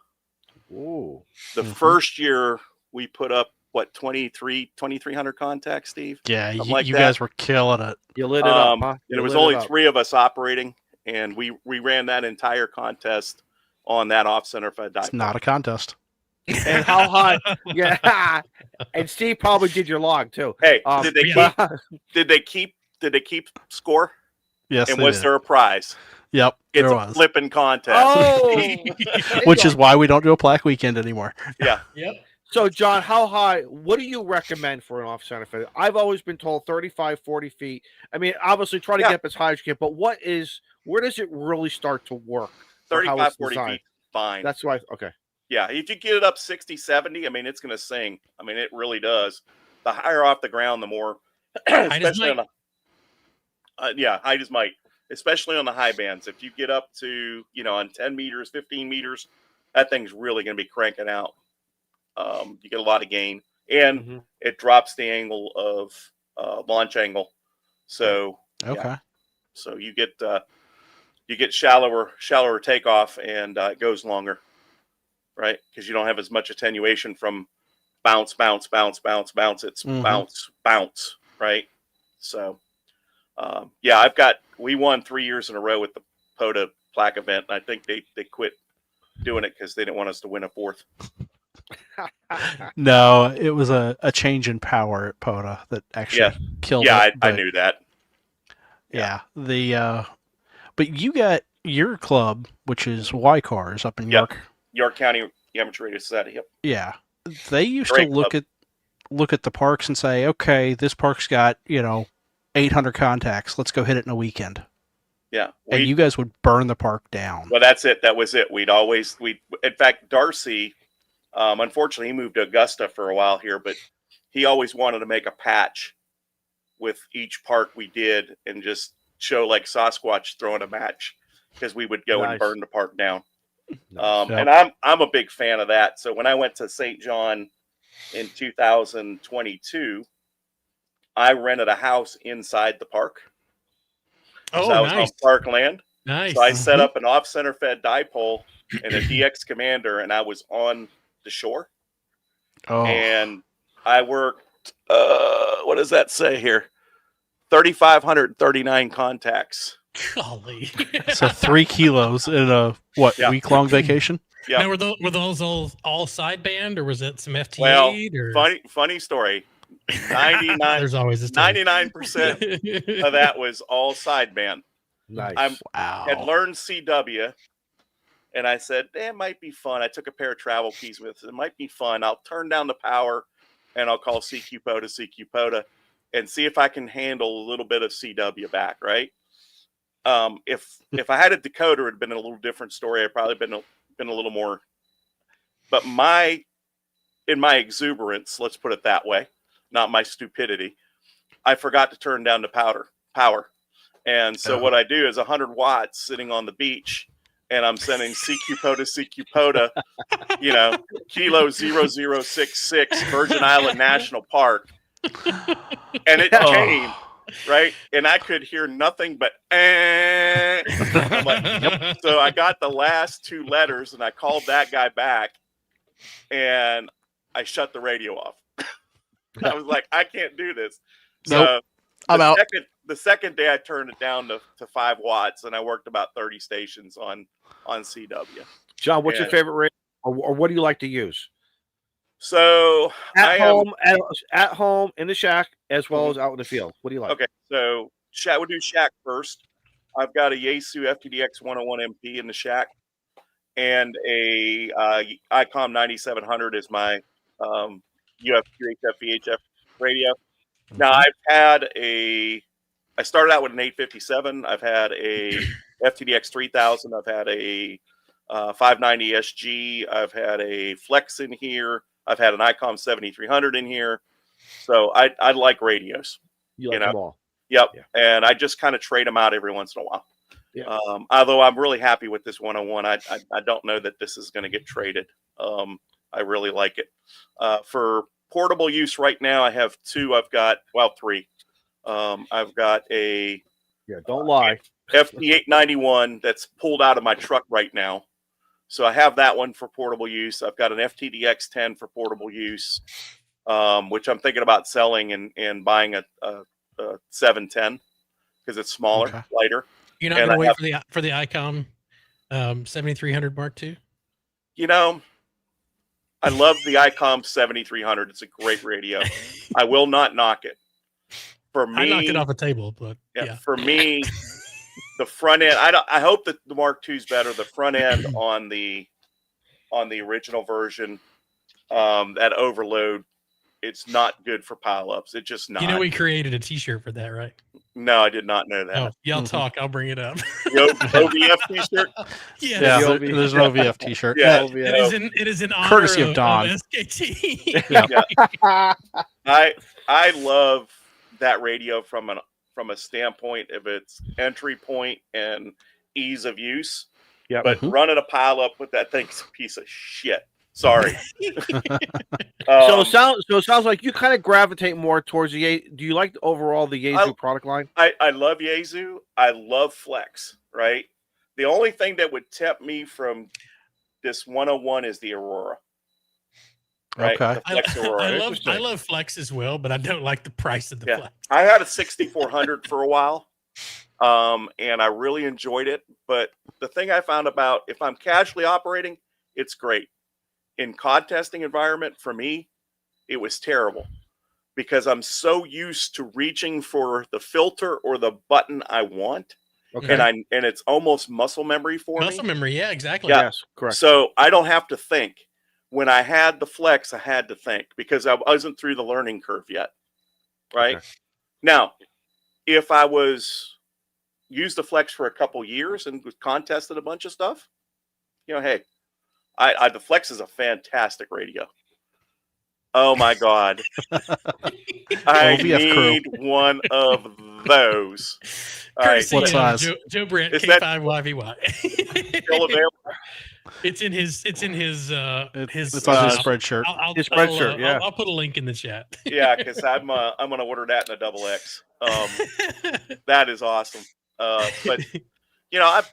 Ooh. The Mhm. first year we put up, what, 2,300 contacts, Steve? Yeah, Something you, like you that. guys were killing it. You lit it up, huh? And You there was lit it only up. 3 of us operating, and we ran that entire contest on that off-center fed It's dipole. not a contest. And how high? Yeah. And Steve probably did your log too. Hey, Um, did they yeah. keep score? Yes, And they was did. there a prize? Yep, It's there a was. flipping contest. Oh, Which is why we don't do a plaque weekend anymore. Yeah. Yep. so. John, how high? What do you recommend for an off-center fed? I've always been told 35, 40 feet. I mean, obviously, try to Yeah. get up as high as you can. But where does it really start to work? for how 35, it's 40 designed? feet, fine. That's why. Okay. Yeah, if you get it up 60, 70, I mean, it's going to sing. I mean, it really does. The higher off the ground, the more, as especially might. on a, height as might, especially on the high bands. If you get up to, on 10 meters, 15 meters, that thing's really going to be cranking out. You get a lot of gain, and it drops the angle of launch angle. So Okay. so you get shallower takeoff, and it goes longer, right? Because you don't have as much attenuation from bounce. It's bounce, right? So we won 3 years in a row with the POTA plaque event. And I think they quit doing it because they didn't want us to win a fourth. No, it was a change in power at POTA that actually killed it. I knew that. Yeah. But you got your club, which is Y Cars up in York County Amateur Radio Society. Yep. Yeah. They used Great to look at the parks and say, okay, this park's got, 800 contacts. Let's go hit it in a weekend. Yeah. And you guys would burn the park down. Well, that's it. That was it. In fact, Darcy, unfortunately, he moved to Augusta for a while here, but he always wanted to make a patch with each park we did and just show like Sasquatch throwing a match, because we would go and burn the park down. And I'm a big fan of that. So when I went to St. John in 2022, I rented a house inside the park. Oh, so I was nice. on park land. Nice. So I set up an off-center fed dipole and a DX Commander, and I was on the shore. Oh. And I worked, what does that say here? 3,539 contacts. Golly. So 3 kilos in a week-long vacation? Yeah. Now, were those all sideband, or was it some FT8? Well, funny story. 99. There's always a story. 99% of that was all sideband. Nice. Wow. Had learned CW, and I said, it might be fun. I took a pair of travel keys with it. It might be fun. I'll turn down the power, and I'll call CQ POTA, and see if I can handle a little bit of CW back, right? If I had a decoder, it would have been a little different story. I'd probably been a little more. But in my exuberance, let's put it that way, not my stupidity, I forgot to turn down the power. And so what I do is 100 watts sitting on the beach, and I'm sending CQ POTA, Kilo 0066 Virgin Island National Park. And it came, right? And I could hear nothing but I'm like, yep. So I got the last 2 letters, and I called that guy back, and I shut the radio off. I was like, I can't do this. Nope. So I'm out. The second day I turned it down to 5 watts, and I worked about 30 stations on CW. John, what's your favorite radio, or what do you like to use? So at home in the shack, as well as out in the field. What do you like? Okay, so we'll do shack first. I've got a Yaesu FTDX 101 MP in the shack, and a ICOM 9700 is my UF, UHF, VHF radio. Now I started out with an 857. I've had a FTDX 3000. I've had a 590 SG. I've had a Flex in here. I've had an ICOM 7300 in here. So I like radios. You like them all. Yep. Yeah. And I just kind of trade them out every once in a while. Yeah. Although I'm really happy with this 101. I don't know that this is going to get traded. I really like it. For portable use right now, I have 2. I've got, 3. I've got a don't lie. FT891 that's pulled out of my truck right now. So I have that one for portable use. I've got an FTDX 10 for portable use, which I'm thinking about selling and buying a 710 because it's smaller, lighter. You're not going to wait for the ICOM 7300 Mark II? I love the ICOM 7300. It's a great radio. I will not knock it. For me, I knocked it off a table, but for me, the front end. I hope that the Mark II is better. The front end on the original version, that overload, it's not good for pileups. It's just not. We created a T-shirt for that, right? No, I did not know that. Oh, y'all talk. I'll bring it up. The OVF T-shirt. Yeah, there's an OVF T-shirt. Yeah, it is an honor courtesy of Don. SKT. Yeah. I love that radio from from a standpoint of its entry point and ease of use. Yeah. But Mhm. running a pile up with that thing's a piece of shit. Sorry. So it sounds like you kind of gravitate more towards the. Do you like overall the Yaesu product line? I love Yaesu. I love Flex, right? The only thing that would tempt me from this 101 is the Aurora. Right? Okay. The Flex Aurora. I love Flex as well, but I don't like the price of the Yeah. Flex. I had a 6400 for a while. And I really enjoyed it. But the thing I found about if I'm casually operating, it's great. In contesting environment, for me, it was terrible because I'm so used to reaching for the filter or the button I want. Okay. And it's almost muscle memory for me. Muscle memory, yeah, exactly. Yeah. Yes, correct. So I don't have to think. When I had the Flex, I had to think because I wasn't through the learning curve yet. Right? Okay. Now, if I was used the Flex for a couple years and was contested a bunch of stuff, hey, the Flex is a fantastic radio. Oh my God. I OVF crew. need one of those. All right. Courtesy What of size? Joe Brent, Is that- K5YVY. Still available? It's in his It's on his uh, spreadshirt. I'll His spreadshirt, yeah. I'll put a link in the chat. Yeah, because I'm gonna order that in a double X. That is awesome. But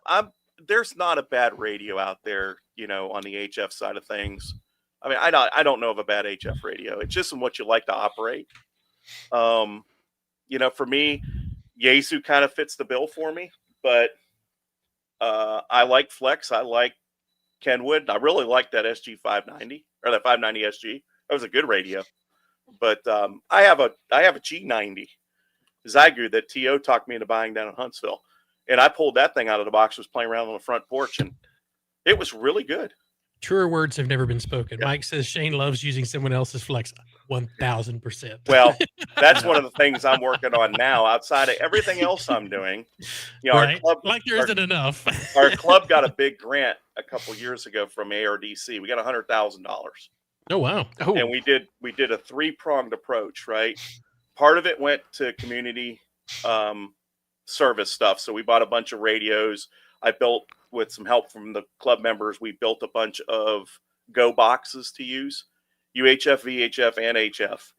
I'm there's not a bad radio out there, on the HF side of things. I mean, I don't know of a bad HF radio. It's just in what you like to operate. For me, Yaesu kind of fits the bill for me, but I like Flex. I like Kenwood. I really like that SG 590 or that 590 SG. That was a good radio. But I have a G90 Zygu that TO talked me into buying down in Huntsville. And I pulled that thing out of the box, was playing around on the front porch, and it was really good. Truer words have never been spoken. Yeah. Mike says Shane loves using someone else's Flex. 1,000%. Well, that's one of the things I'm working on now outside of everything else I'm doing. Right? Our club, Like there isn't enough. our club got a big grant a couple years ago from ARDC. We got $100,000. Oh, wow. Oh, And we did a 3-pronged approach, right? Part of it went to community service stuff. So we bought a bunch of radios. I built, with some help from the club members, we built a bunch of Go boxes to use, UHF, VHF, and HF.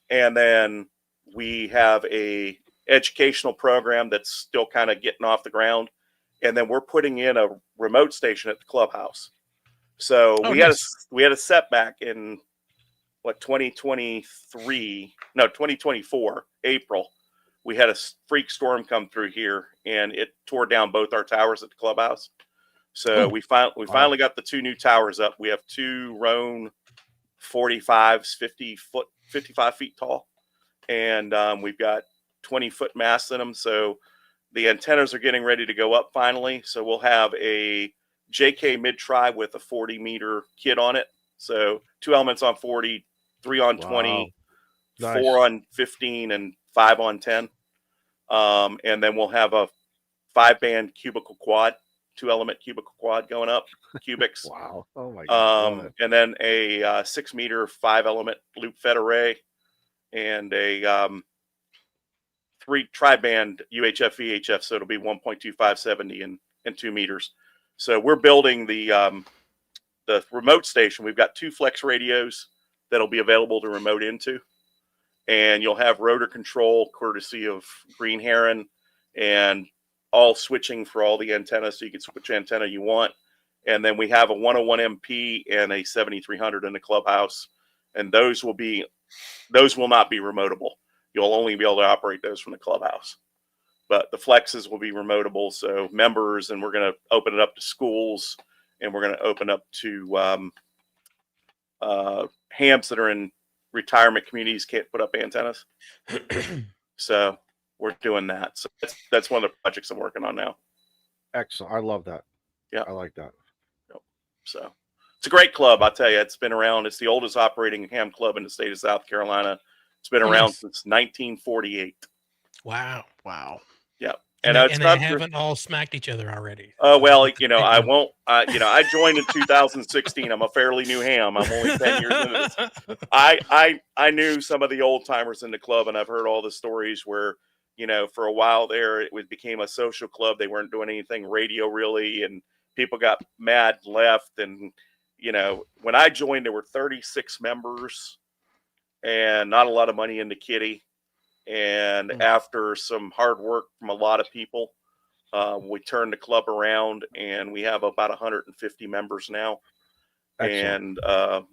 And then we have a educational program that's still kind of getting off the ground. And then we're putting in a remote station at the clubhouse. So we had a setback in 2024, April. We had a freak storm come through here, and it tore down both our towers at the clubhouse. So we finally got the 2 new towers up. We have 2 Roan 45s, 55 feet tall, and we've got 20-foot masts in them. So the antennas are getting ready to go up finally. So we'll have a JK mid-tri with a 40-meter kit on it. So 2 elements on 40, 3 on 20, Nice. 4 on 15, and 5 on 10. And then we'll have a 5-band cubicle quad, 2-element cubicle quad going up, cubics. Wow. Oh my God. And then a 6-meter 5-element loop fed array, and a 3 tri-band UHF VHF. So it'll be 1.2570 and 2 meters. So we're building the remote station. We've got 2 Flex radios that'll be available to remote into. And you'll have rotor control courtesy of Green Heron, and all switching for all the antennas, so you can switch antenna you want. And then we have a 101 MP and a 7300 in the clubhouse, and those will not be remotable. You'll only be able to operate those from the clubhouse. But the Flexes will be remotable, so members, and we're going to open it up to schools, and we're going to open up to hams that are in retirement communities can't put up antennas. So we're doing that. So that's one of the projects I'm working on now. Excellent. I love that. Yeah. I like that. So it's a great club. I'll tell you, it's been around. It's the oldest operating ham club in the state of South Carolina. It's been around since 1948. Wow. wow. Yeah. And it's they not haven't all smacked each other already. Oh, well, I won't. I joined in 2016. I'm a fairly new ham. I'm only 10 years into this. I knew some of the old timers in the club, and I've heard all the stories where for a while there, it became a social club. They weren't doing anything radio really, and people got mad, left. And, when I joined, there were 36 members and not a lot of money in the kitty. And after some hard work from a lot of people, we turned the club around, and we have about 150 members now. Excellent. And,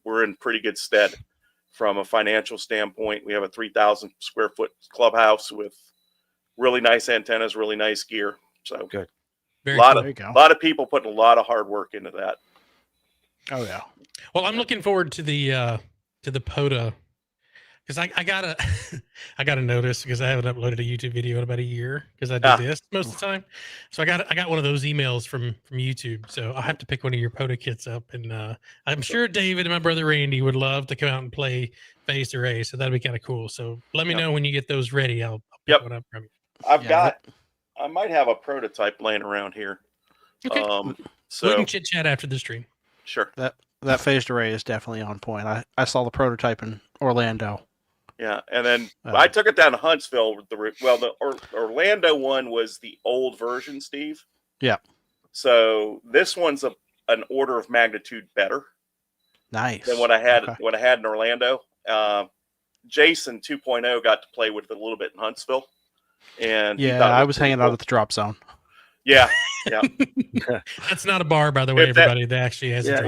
we're in pretty good stead from a financial standpoint. We have a 3,000 square foot clubhouse with really nice antennas, really nice gear. So good. A lot of people putting a lot of hard work into that. Oh yeah. Well, I'm looking forward to the POTA, because I gotta notice, because I haven't uploaded a YouTube video in about a year, because I do this most of the time. So I got one of those emails from YouTube. So I'll have to pick one of your POTA kits up, and I'm sure David and my brother Randy would love to come out and play phased array. So that'd be kind of cool. So let me know when you get those ready. I'll pick one up from you. I might have a prototype laying around here. Okay. So we can chit chat after the stream. Sure. That phased array is definitely on point. I saw the prototype in Orlando. Yeah, and then I took it down to Huntsville. The Orlando one was the old version, Steve. Yeah. So this one's an order of magnitude better. Nice. Than what I had in Orlando. Jason 2.0 got to play with it a little bit in Huntsville, and I was hanging out at the drop zone. Yeah. That's not a bar, by the way, everybody. That actually has a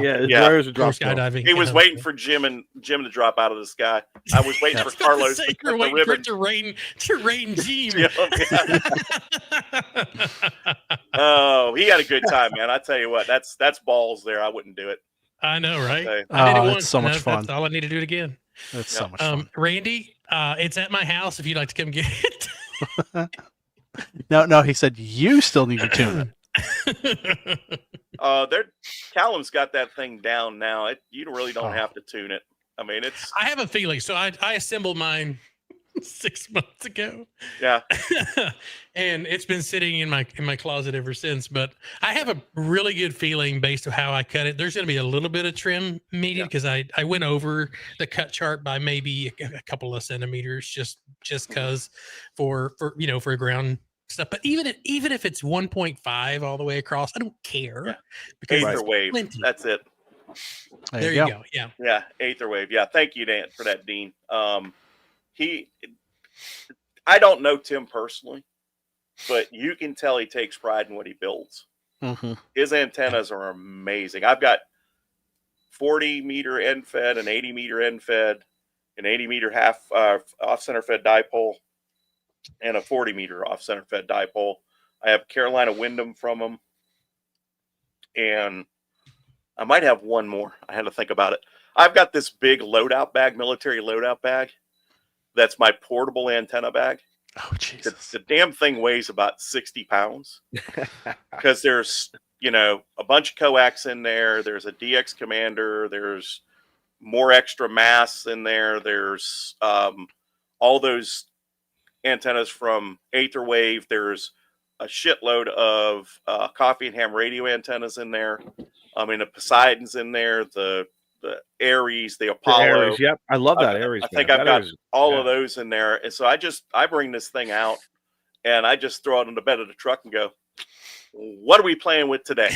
drop. Skydiving. He was waiting for Jim to drop out of the sky. I was waiting for Carlos to cut the ribbon. To rain Jim. Oh, he had a good time, man. I tell you what, that's balls there. I wouldn't do it. I know, right? Okay. I did it once. It's so much fun. That's all I need to do it again. It's so much fun. Randy, it's at my house if you'd like to come get it. No, he said you still need to tune it. Callum's got that thing down now. You really don't have to tune it. I mean, I have a feeling. So I assembled mine 6 months ago. Yeah. And it's been sitting in my closet ever since. But I have a really good feeling based on how I cut it. There's going to be a little bit of trim needed because I went over the cut chart by maybe a couple of centimeters just because for a ground stuff. But even if it's 1.5 all the way across, I don't care. Yeah. Because Aether wave. Plenty. That's it. There you go. Yeah. Yeah. Aether wave. Yeah. Thank you, Dan, for that, Dean. I don't know Tim personally, but you can tell he takes pride in what he builds. Mm-hmm. His antennas are amazing. I've got 40 meter end fed, an 80 meter end fed, an 80 meter half off center fed dipole, and a 40 meter off center fed dipole. I have Carolina Windham from him, and I might have one more. I had to think about it. I've got this big loadout bag, military loadout bag. That's my portable antenna bag. Oh, Jesus. The damn thing weighs about 60 pounds because there's, a bunch of coax in there. There's a DX commander. There's more extra mass in there. There's all those antennas from Aetherwave. There's a shitload of coffee and ham radio antennas in there. I mean, the Poseidon's in there. The Aries, the Apollo. The Aries, yep. I love that Aries. I think I've got all of those in there. And so I bring this thing out and I just throw it on the bed of the truck and go, what are we playing with today?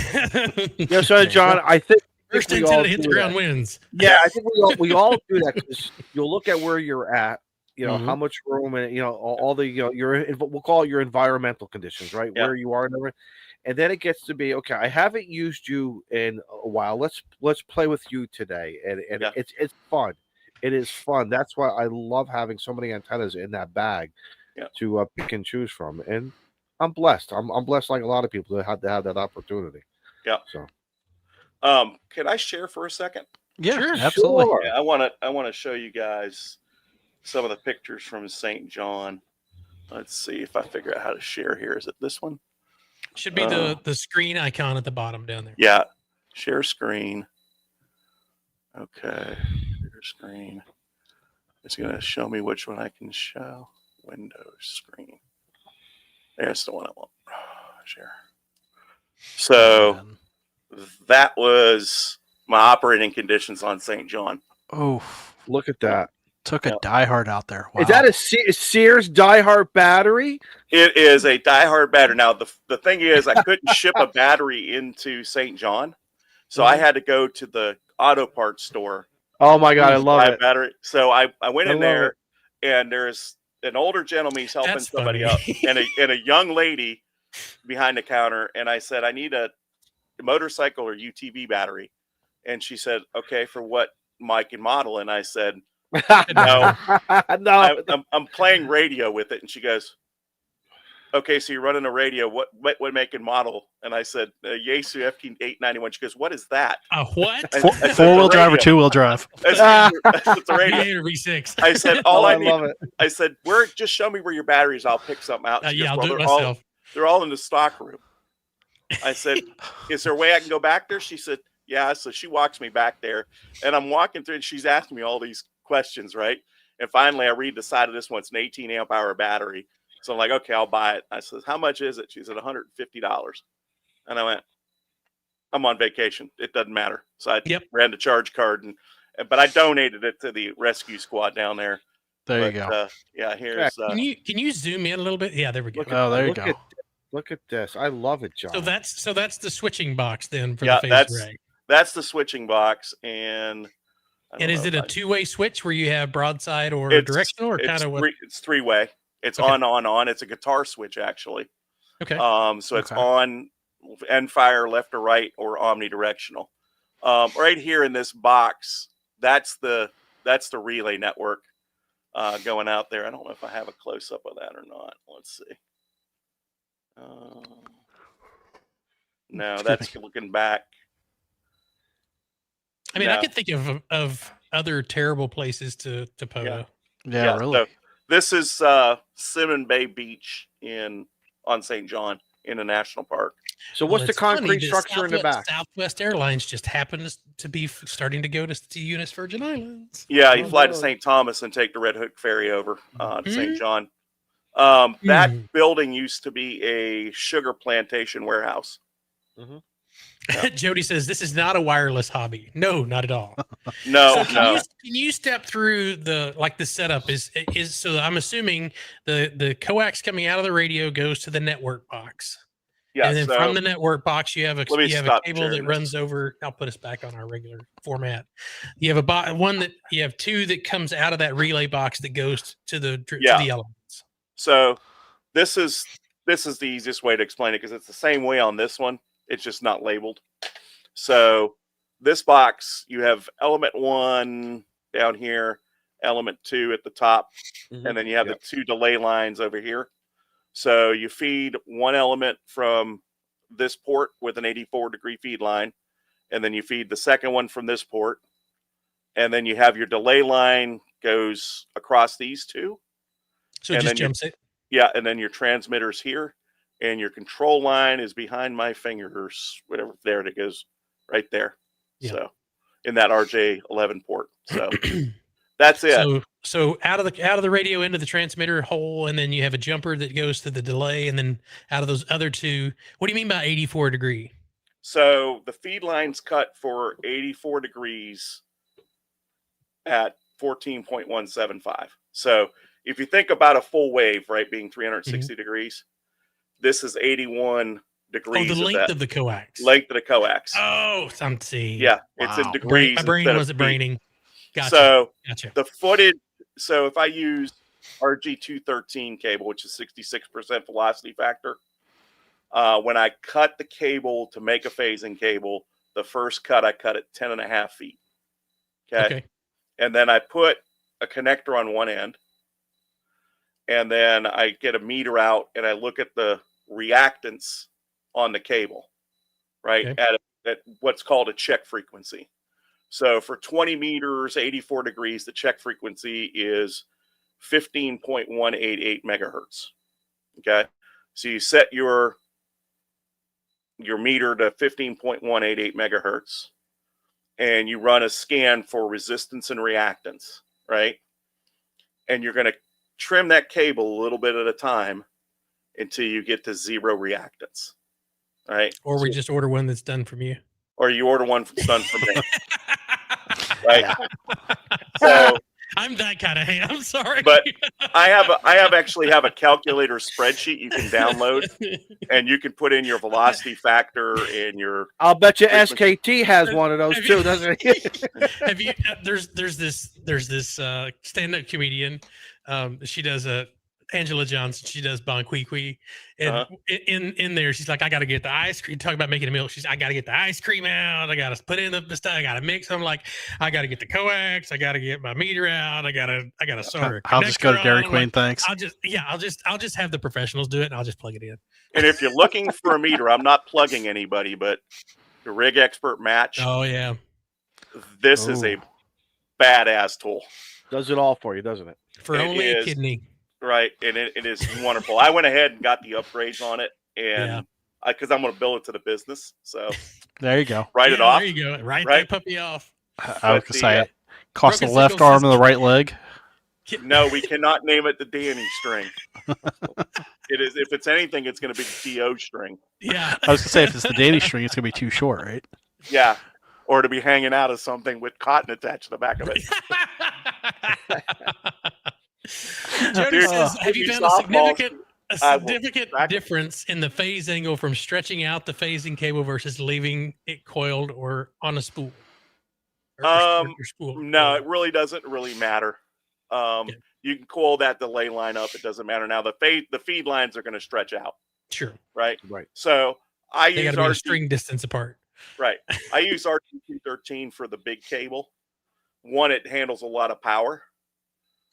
So John, I think first antenna to hit the ground wins. Yeah, I think we all do that because you'll look at where you're at, how much room and all the we'll call it your environmental conditions, right? Yeah. Where you are and everything. And then it gets to be, okay, I haven't used you in a while. Let's play with you today. And it's fun. It is fun. That's why I love having so many antennas in that bag to pick and choose from. And I'm blessed. I'm blessed like a lot of people to have that opportunity. Yeah. So can I share for a second? Yeah, sure, absolutely. Sure. Yeah, I want to show you guys some of the pictures from St. John. Let's see if I figure out how to share here. Is it this one? Should be the screen icon at the bottom down there. Yeah. Share screen. Okay. Share screen. It's going to show me which one I can show. Windows screen. There's the one I want. Share. So that was my operating conditions on St. John. Oh, look at that. Took a diehard out there. Wow. Is that a Sears diehard battery? It is a diehard battery. Now, the thing is, I couldn't ship a battery into St. John, so I had to go to the auto parts store. Oh my God, I love buy a it. battery. So I went I in love there, it. and there's an older gentleman. He's helping That's somebody funny. up, and a young lady behind the counter. And I said, I need a motorcycle or UTV battery. And she said, okay, for what mic and model? And I said, no, No. I'm playing radio with it. And she goes, okay, so you're running a radio. What make and model? And I said, Yaesu FT891. She goes, what is that? What? I said, Four-wheel "The drive or radio." two-wheel drive? I said, it's a radio. V8 or V6. I said, Oh, all I I need. love it. I said, just show me where your batteries. I'll pick something out. She Yeah, goes, I'll do it they're all- myself. They're all in the stock room. I said, is there a way I can go back there? She said, yeah. So she walks me back there, and I'm walking through, and she's asking me all these questions, right? And finally, I read the side of this one. It's an 18 amp hour battery. So I'm like, okay, I'll buy it. I said, how much is it? She said, $150. And I went, I'm on vacation. It doesn't matter. So I ran the charge card, but I donated it to the rescue squad down there. There you go. Yeah, here's. Can you zoom in a little bit? Yeah, there we go. Oh, there you go. Look at this. I love it, John. So that's the switching box then for the phase array. That's the switching box, and is it a two-way switch where you have broadside or directional, or kind of what? It's three-way. It's on. It's a guitar switch, actually. Okay. So it's on end fire, left or right, or omnidirectional. Right here in this box, that's the relay network going out there. I don't know if I have a close up of that or not. Let's see. No, that's looking back. I mean, I could think of other terrible places to POTA. Yeah, really. So this is Cinnamon Bay Beach on St. John in a national park. So what's the concrete structure in the back? Southwest Airlines just happens to be starting to go to Eunice Virgin Islands. Yeah, you fly to St. Thomas and take the Red Hook ferry over to St. John. That building used to be a sugar plantation warehouse. Mm-hmm. Yeah. Jody says this is not a wireless hobby. No, not at all. No, so can you step through the setup is so I'm assuming the coax coming out of the radio goes to the network box. Yeah. And then from the network box you have a cable that runs over. I'll put us back on our regular format. You have two that comes out of that relay box that goes to the elements. So this is the easiest way to explain it because it's the same way on this one. It's just not labeled. So this box, you have element 1 down here, element 2 at the top, and then you have the 2 delay lines over here. So you feed one element from this port with an 84-degree feed line, and then you feed the second one from this port, and then you have your delay line goes across these two. So it just jumps it? Yeah, and then your transmitter's here. And your control line is behind my fingers, whatever, there it goes right there. Yeah. So in that RJ11 port. So that's it. So out of the radio into the transmitter hole, and then you have a jumper that goes to the delay, and then out of those other two, what do you mean by 84 degree? So the feed line's cut for 84 degrees at 14.175. So if you think about a full wave, right, being 360 degrees, this is 81 degrees. Oh, the length of the coax. Length of the coax. Oh, I'm seeing. Yeah, it's in degrees. My brain wasn't braining. Gotcha. So gotcha. The footage. So if I use RG213 cable, which is 66% velocity factor, when I cut the cable to make a phasing cable, the first cut I cut at 10.5 feet. Okay. And then I put a connector on one end. And then I get a meter out and I look at the reactance on the cable, right? Okay. At what's called a check frequency. So for 20 meters, 84 degrees, the check frequency is 15.188 megahertz. Okay. So you set your meter to 15.188 megahertz and you run a scan for resistance and reactance, right? And you're going to trim that cable a little bit at a time until you get to zero reactance, right? Or we just order one that's done from you. Or you order one that's done from me, right? So I'm that kind of ham. I'm sorry. But I actually have a calculator spreadsheet you can download, and you can put in your velocity factor and your. I'll bet you frequency. SKT has one of those Have you- too, doesn't he? Have you? There's this stand-up comedian. She does Angela Johnson. She does Bon Qui Qui, and in there she's like, I got to get the ice cream. Talk about making a milk. I got to get the ice cream out. I got to put in the stuff. I got to mix. I'm like, I got to get the coax. I got to get my meter out. I got to solder. I'll just go to Dairy Queen. Like, Thanks. I'll just have the professionals do it, and I'll just plug it in. And if you're looking for a meter, I'm not plugging anybody, but the Rig Expert Match. Oh yeah, This is a badass tool. Does it all for you, doesn't it? for It only a is. kidney. Right, and it is wonderful. I went ahead and got the upgrades on it, and because I'm going to bill it to the business, so There you go. write it off. There you go. Write Right? that puppy off. I was gonna say it costs the broken left sickle arm and the system. right leg. No, we cannot name it the Danny string. It is. If it's anything, it's going to be the TO string. Yeah. I was gonna say if it's the Danny string, it's gonna be too short, right? Yeah, or to be hanging out of something with cotton attached to the back of it. Jody Dude, says, have you found a significant difference in the phase angle from stretching out the phasing cable versus leaving it coiled or on a spool? Or spool? No, it really doesn't really matter. You can coil that delay line up. It doesn't matter. Now the feed lines are going to stretch out. Sure. Right. So I They use got to be a string distance apart. Right. I use RT213 for the big cable. One, it handles a lot of power.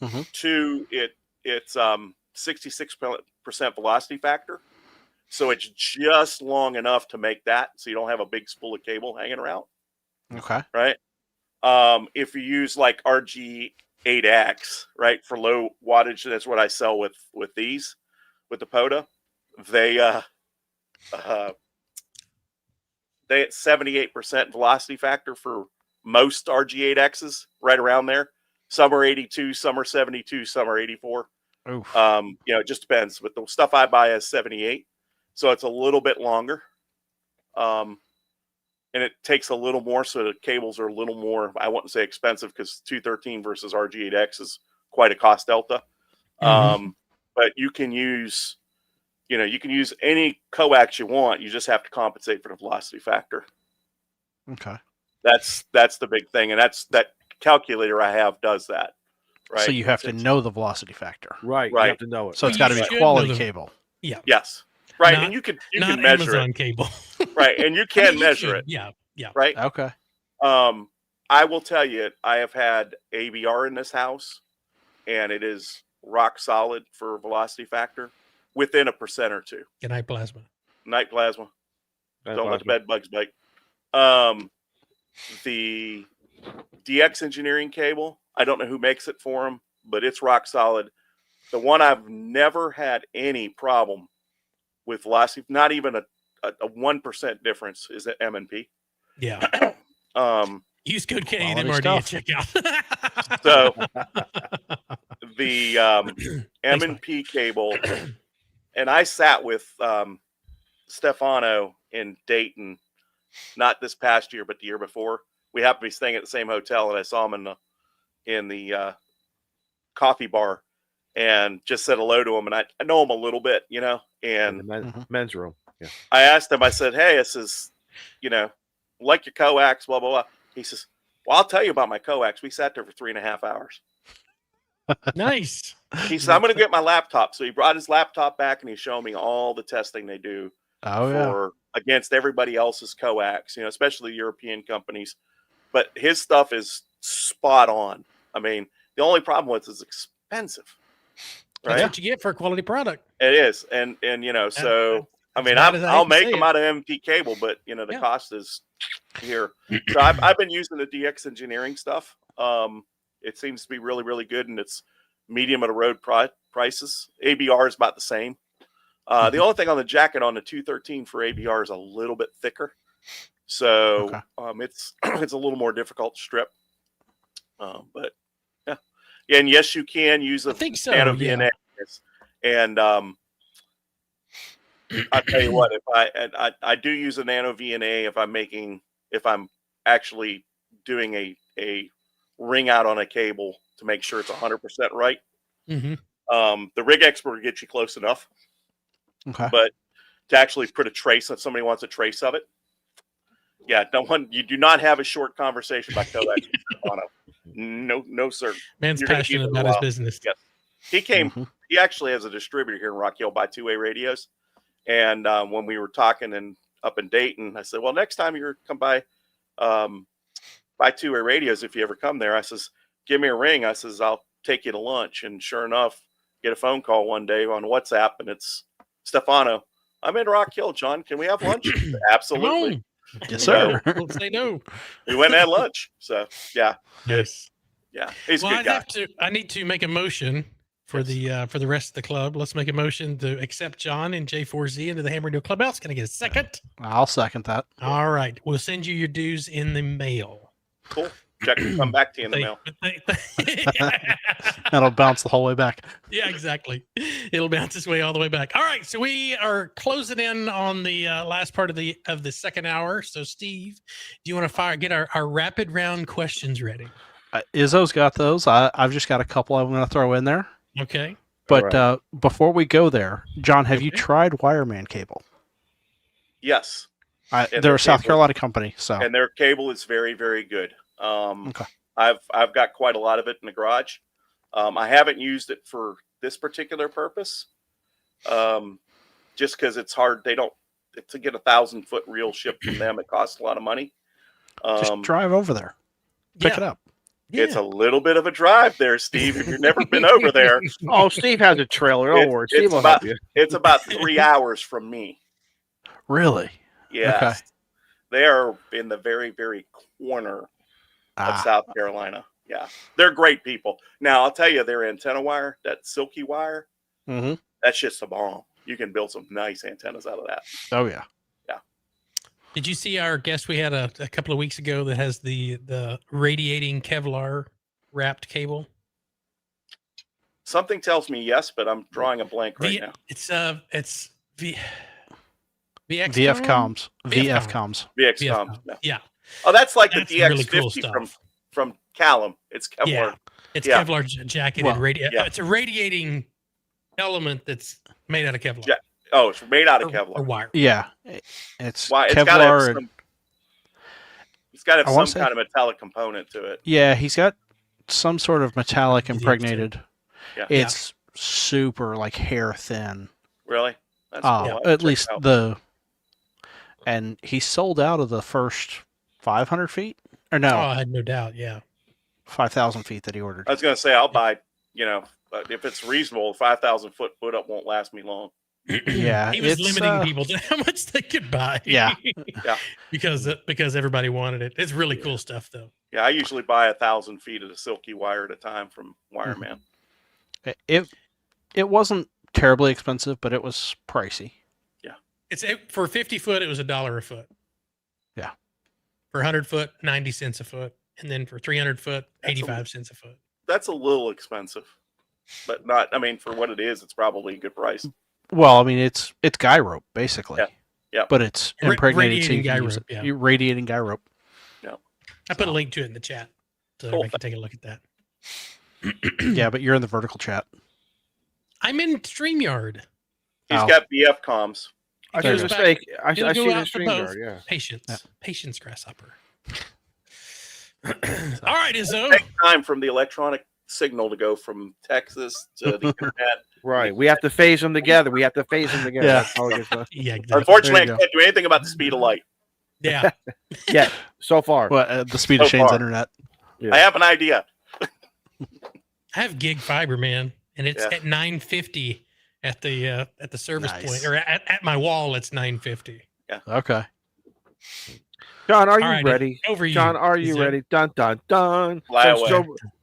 Mm-hmm. Two, it's 66% velocity factor. So it's just long enough to make that so you don't have a big spool of cable hanging around. Okay. Right. If you use like RG8X, right, for low wattage, that's what I sell with these, with the POTA. They at 78% velocity factor for most RG8Xs, right around there. Some are 82, some are 72, some are 84. Oof. It just depends. But the stuff I buy is 78, so it's a little bit longer. And it takes a little more, so the cables are a little more, I wouldn't say expensive, because 213 versus RG8X is quite a cost delta. Mm-hmm. But you can use any coax you want. You just have to compensate for the velocity factor. Okay. That's the big thing, and that calculator I have does that. Right. So you have to know the velocity factor. Right. You Right. have to know it. So it's You got to be should quality know the- cable. Yeah. Yes. Right. Not- And you can Not measure Amazon it. cable. Right. And you I can mean, you measure should. it. Yeah. Yeah. Right. Okay. I will tell you, I have had ABR in this house, and it is rock solid for velocity factor within 1% or 2. Good night, plasma. Night plasma. That's Don't let the awesome. bed bugs bite. The DX engineering cable, I don't know who makes it for them, but it's rock solid. The one I've never had any problem with velocity, not even a 1% difference, is at M&P. Yeah. Use code K and Quality MRD stuff. at checkout. So the M&P cable, and I sat with Stefano in Dayton, not this past year, but the year before. We happened to be staying at the same hotel, and I saw him in the coffee bar, and just said hello to him. And I know him a little bit, and The men's room. Yeah. I asked him. I said, "Hey, this is, like your coax, blah blah blah." He says, "Well, I'll tell you about my coax. We sat there for 3.5 hours." Nice. He said, "I'm going to get my laptop." So he brought his laptop back, and he's showing me all the testing they do against everybody else's coax, especially European companies. But his stuff is spot on. I mean, the only problem with it is expensive. Right? That's what you get for a quality product. It is, and so I mean, I'll make them out of MP cable, but the cost is here. So I've been using the DX engineering stuff. It seems to be really, really good, and it's medium of the road prices. ABR is about the same. The only thing on the jacket on the 213 for ABR is a little bit thicker, so it's a little more difficult to strip. But yeah, and yes, you can use a nano VNA, and I'll tell you what, if I do use a nano VNA if I'm actually doing a ring out on a cable to make sure it's 100% right. Mm-hmm. The rig expert will get you close enough, Okay. but to actually put a trace, if somebody wants a trace of it, you do not have a short conversation about coax. No, sir. Man's You're gonna be passionate there a about his while. business. Yes. He came. Mhm. He actually has a distributor here in Rock Hill, buy two-way radios. And when we were talking up in Dayton, I said, "Well, next time you come by two-way radios, if you ever come there," I says, "give me a ring." I says, "I'll take you to lunch." And sure enough, get a phone call one day on WhatsApp, and it's Stefano. "I'm in Rock Hill, John. Can we have lunch?" Absolutely. Yes, So- sir. Don't say no. We went and had lunch. So yeah, Yes. he's a Well, good guy. I need to make a motion for Yes. the rest of the club. Let's make a motion to accept John and J4Z into the Ham Radio Clubhouse. Can I get a second? I'll second that. All right. We'll send you your dues in the mail. Cool. Check will come back to you in the mail. That'll bounce the whole way back. Yeah, exactly. It'll bounce its way all the way back. All right, so we are closing in on the last part of the second hour. So, Steve, do you want to get our rapid round questions ready? Izzo's got those. I've just got a couple I'm going to throw in there. Okay. But All before we go there, John, have you Okay. tried Wireman Cable? Yes. And They're their a South cable- Carolina company, so And their cable is very, very good. Okay. I've got quite a lot of it in the garage. I haven't used it for this particular purpose, just because it's hard. To get 1,000-foot reel shipped from them, it costs a lot of money. just drive over there, pick it up. It's a little bit of a drive there, Steve. If you've never been over there, Oh, Steve has a trailer. Don't worry. Steve will about- help you. it's about 3 hours from me. Really? Yes. Okay. They are in the very, very corner of Ah, South Carolina. Yeah. They're great people. Now, I'll tell you, their antenna wire, that silky wire, mhm. that's just a bomb. You can build some nice antennas out of that. Oh yeah. Did you see our guest we had a couple of weeks ago that has the radiating Kevlar wrapped cable? Something tells me yes, but I'm drawing a blank right now. It's VX VF comms. VF VF comms. VX VF comms. comms. No. Yeah, Oh, that's like that's the DX50 really cool stuff. from Callum. It's Kevlar. Yeah, it's Yeah. Kevlar jacketed Well, yeah. It's a radiating element that's made out of Kevlar. Yeah. Oh, it's made out of or Kevlar. wire. Yeah, it's Why? It's got to Kevlar. have I some wanna say- kind of metallic component to it. Yeah, he's got some sort of metallic He did, too. impregnated. Yeah. It's super like hair thin. Really? That's cool. I'll have to At check least it out. and he sold out of the first 500 feet or no, Oh, I had no doubt. Yeah. 5,000 feet that he ordered. I was going to say I'll buy. But if it's reasonable, 5,000-foot put up won't last me long. Yeah, He was it's, limiting people to how much they could buy. Yeah. Yeah. because everybody wanted it. It's really cool stuff, though. Yeah, I usually buy 1,000 feet of the silky wire at a time from Wireman. It wasn't terribly expensive, but it was pricey. For 50 foot, it was $1 a foot. Yeah. For 100 foot, 90 cents a foot, and then for 300 foot, That's 85 cents a foot. That's a little expensive, but not. I mean, for what it is, it's probably a good price. Well, I mean, it's guy rope basically. Yeah. Yeah. But it's impregnated so Radiating you guy can use rope, it. yeah. You radiating guy rope. I put a link to it in the chat so Cool. everybody can take a look at that. Yeah, but you're in the vertical chat. I'm in StreamYard. He's Ow. got BF comms. I There was you going go. to say, I It'll see go the out to stream both. yard, yeah. Patience. Yeah. Patience, grasshopper. All right, Izzo. Takes time from the electronic signal to go from Texas to the internet. Right. We have to phase them together. Yeah. That's how it gets done. Yeah, exactly. Unfortunately, I There you can't do anything about the speed of light. Yeah. Yeah, so far. Well, the speed of So Shane's far. internet. Yeah. I have an idea. I have gig fiber, man, and it's Yeah. at 950 at the service Nice. point, or at my wall. It's 950. Okay. John, are you Alrighty, ready? Over you, John, are you Izzo. ready? Dun, dun, dun. Fly Since away.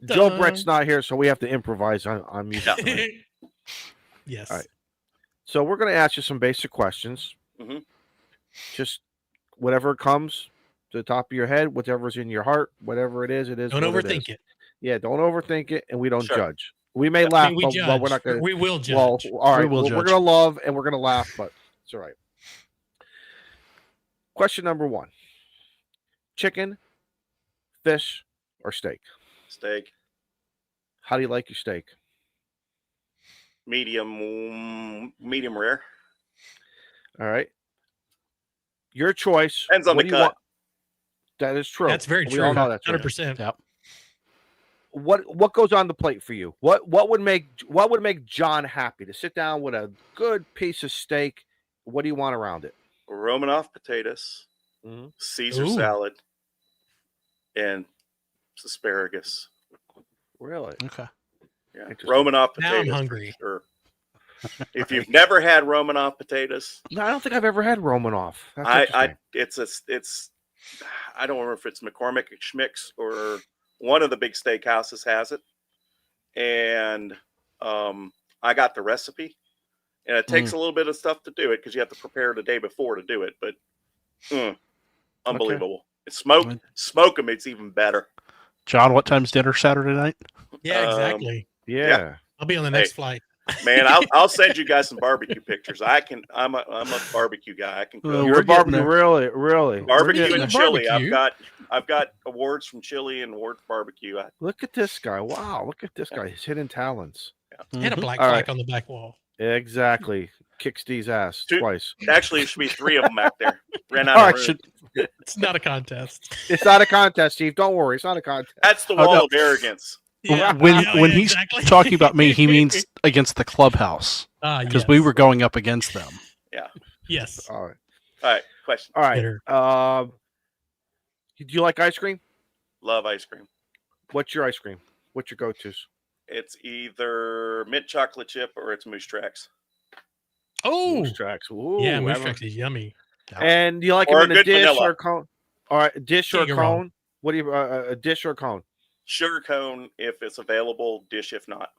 Joe Dun. Brett's not here, so we have to improvise on music. tonight. Yes. All right. So we're going to ask you some basic questions. Mhm. Just whatever comes to the top of your head, whatever's in your heart, whatever it is, it is. Don't what overthink is. it. Yeah, don't overthink it, and we don't Sure. judge. We may I laugh, mean, we but judge. we're not going to. We will judge. Well, all right. We will We're judge. going to love and we're going to laugh, but it's all right. Question number 1: chicken, fish, or steak? Steak, How do you like your steak? medium rare. All right. Your choice. Depends on What the do you cut. want? That is true. That's very We true. all know that's right. 100%. Yep. What goes on the plate for you? What would make John happy to sit down with a good piece of steak? What do you want around it? Romanoff potatoes, Mhm. Caesar Ooh. salad, and asparagus. Really? Okay. Yeah, Interesting. Romanoff Now I'm potatoes. hungry. For sure. If you've never had Romanoff potatoes, No, I don't think I've ever had Romanoff. That's it's I don't remember if it's McCormick and Schmick's or one of the big steakhouses has it, and I got the recipe, and it takes a little bit of stuff to do it because you have to prepare the day before to do it, but unbelievable. It's smoke them, it's even better. John, what time's dinner Saturday night? Yeah, exactly. Yeah. I'll be on the next flight. Man, I'll send you guys some barbecue pictures. I'm a barbecue guy. I can cook. Well, You're we're a barbecue, getting really. Barbecue getting and there. chili. Barbecue. I've got awards from chili and awards barbecue. Look at this guy. Wow, look at this guy. His hidden talents. And a black All plaque right. on the back wall. Exactly. Kick Steve's ass twice. Actually, it should be 3 of them back there. Ran All out right, of room. It's not a contest. It's not a contest, Steve. Don't worry. It's not a contest. That's the Oh, wall no. of arrogance. When he's talking about me, he means against the Clubhouse because we were going up against them. Yeah. Yes. All right. All right. Question. All right. Bitter. Do you like ice cream? Love ice cream. What's your ice cream? What's your go-tos? It's either mint chocolate chip or it's Moose Tracks. Oh, Moose Tracks. Ooh, yeah, Moose Emma. Tracks is yummy. And do you like Or them in a a good dish vanilla. or a cone? All right, dish or Can't a go wrong. cone? What do you a dish or a cone? Sugar cone if it's available, dish if not.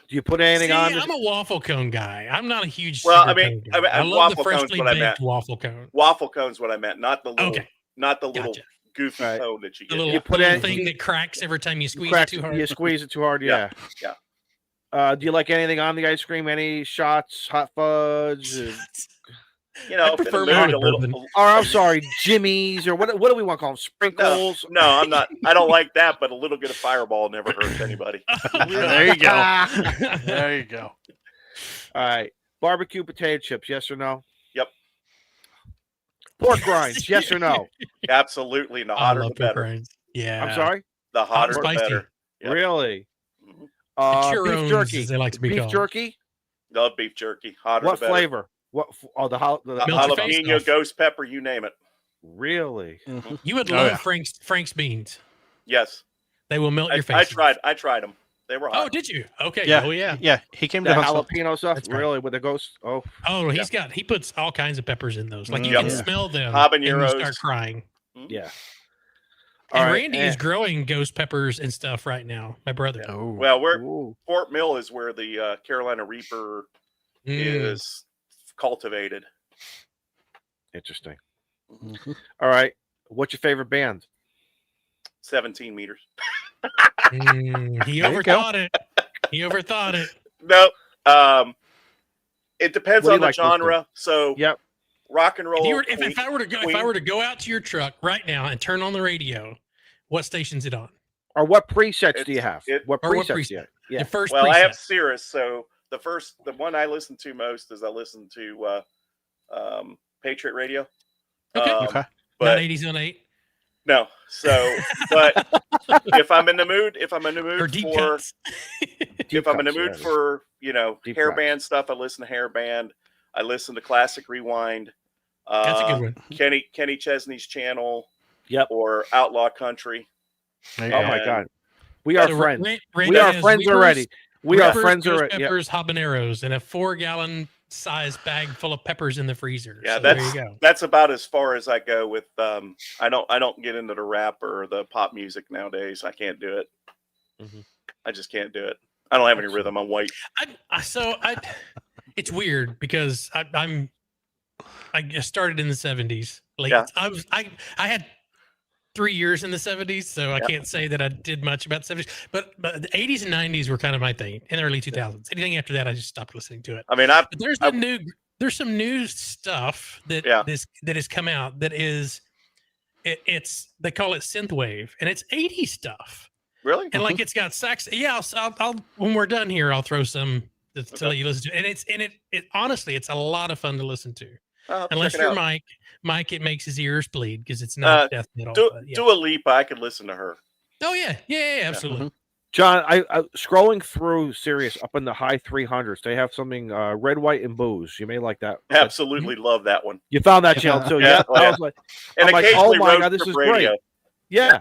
Do you put anything See, on? I'm a waffle cone guy. I'm not a huge. Well, sugar I mean, cone guy. I love the waffle cone's freshly what I baked meant. waffle cone. Waffle cone's what I meant, not the little, Okay. not the little Gotcha. goofy Right. cone that you The get. little, You put little in- thing that cracks every time you squeeze Correct. it too hard. You squeeze it too hard. Yeah. Yeah. Do you like anything on the ice cream? Any shots, hot fudge? You know, I if in the prefer mood, mine a little. bourbon. Or I'm sorry, Jimmy's, or what do we want to call them? Sprinkles. No, I'm not. I don't like that, but a little bit of Fireball never hurts anybody. There you go. There you go. All right. Barbecue potato chips, yes or no? Yep. Pork rinds, yes or no? Absolutely, and the I hotter love the better. pork rinds. Yeah. I'm sorry? The hotter the spicy. better. Yep. Really? Mhm. Churros, Beef jerky. as they like to be Beef called. jerky? Love beef jerky. Hotter What the better. flavor? What? Oh, the The Melt your face jalapeno, off. ghost pepper, you name it. really? You would Oh, love yeah. Frank's beans. Yes, They will melt your face. I tried them. They were Oh, hot. did you? Okay. Yeah. Oh, yeah. Yeah, he came The down. jalapeno stuff? That's right. Really? With the ghost? Oh, Oh, he puts all kinds of peppers in those. Like you Yep. can Yeah. smell them. Habaneros. And you start crying. yeah. And All right, Randy is growing ghost peppers and stuff right now. My brother. Oh, Well, Ooh. Fort Mill is where the Carolina Reaper is cultivated. Interesting. Mhm. All right. What's your favorite band? 17 meters. He There you overthought it. He overthought it. No, it depends What do on you the like listening? genre. So Yep. rock and roll. If I were to go out to your truck right now and turn on the radio, what station's it on? Or what presets do you It's- have? it- What Or what presets do you have? Yeah. The first Well, preset. I have Cirrus, so the one I listen to most is I listen to Patriot Radio. Okay. Okay. Not But 80s on 8 no, so but if I'm in the mood, or deep for cuts. if I'm in the cuts, mood yeah, for Deep hair cuts. band stuff, I listen to hair band. I listen to Classic Rewind. That's a good one. Kenny Chesney's channel. Yep. Or Outlaw Country. There you Oh go. my And- God. We are So friends. Randy We are has friends Reapers, already. We are Reapers, friends ghost already. Yep. peppers, habaneros, and a 4-gallon size bag full of peppers in the freezer. Yeah, So there that's you go. that's about as far as I go with. I don't get into the rap or the pop music nowadays. I can't do it. Mhm. I just can't do it. I don't have any rhythm. I'm white. It's weird because I started in the 70s. Like Yeah. I had 3 years in the 70s, so I Yeah. can't say that I did much about the 70s. But the 80s and 90s were kind of my thing. In the early 2000s, anything after that, I just stopped listening to it. I mean, But there's some new stuff that Yeah. that has come out that is it's they call it synthwave, and it's 80s stuff. Really? and like it's got sax. Yeah, I'll when we're done here, I'll throw some to let you listen to. And it honestly, it's a lot of fun to listen to. I'll have to Unless check it you're out. Mike, it makes his ears bleed because it's not death metal. But yeah. Dua Lipa, I could listen to her. Oh yeah, absolutely. John, I scrolling through Sirius up in the high 300s. They have something red, white, and booze. You may like that. Absolutely love that one. You found that channel too. Yeah. I was like, And I'm like, occasionally oh my road God, this trip is radio. great. Yeah.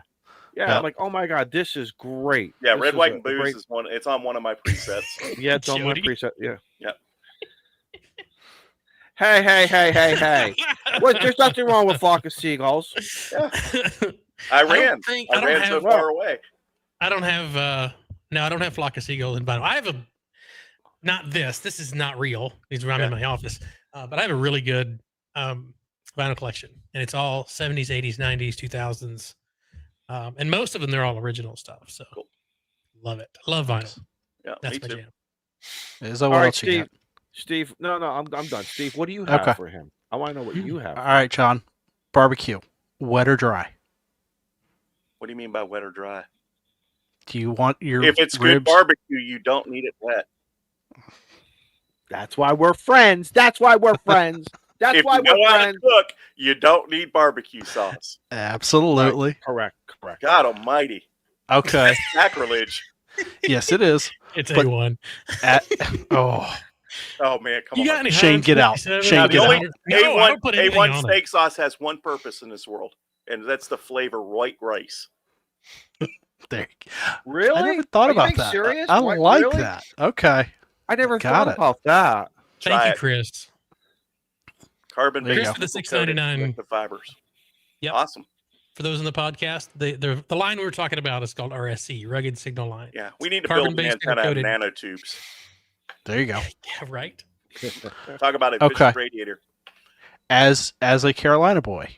Yeah. I'm like, oh my God, this is great. Yeah, This Red, is White, a and Booze great- is one. It's on one of my presets. Yeah, it's on my Jody. preset. Yeah. Yep. Hey. What? There's nothing wrong with Flock of Seagulls. I ran have so far away. I don't have I don't have Flock of Seagull in vinyl. I have not this. This is not real. These I'm in my office. But I have a really good vinyl collection. And it's all 70s, 80s, 90s, 2000s. And most of them they're all original stuff. So Cool. Love it. Love vinyl. Yeah, That's me my too. jam. Is that All what right, else you got? Steve. No, I'm done. Steve, what do you have Okay. for him? I want to know what you have. All right, John. Barbecue, wet or dry? What do you mean by wet or dry? Do you want your If it's good ribs? barbecue, you don't need it wet. That's why we're friends. That's why we're friends. That's If why you know we're how to friends. cook, you don't need barbecue sauce. Absolutely. Correct. God almighty. Okay. Sacrilege. Yes, it is. It's But- A1. Oh, Oh, man, come You on. got any Shane, Heinz get out. 57? Shane, No, get out. No, I don't put anything A1 on steak sauce has one purpose in this world, and that's to flavor white rice. there. Really? I never thought Are you about being that. serious? I What, like really? that. Okay. I never Got thought it. about that. Thank Try you, it. Chris. Carbon There you based go. For the $6.99. the fibers. Yep. Awesome. For those in the podcast, the line we were talking about is called RSC, Rugged Signal Line. Yeah, we need to build an Carbon-based antenna of intercoated. nanotubes. There you go. Yeah, right. Talk about a Okay. efficient radiator. As a Carolina boy,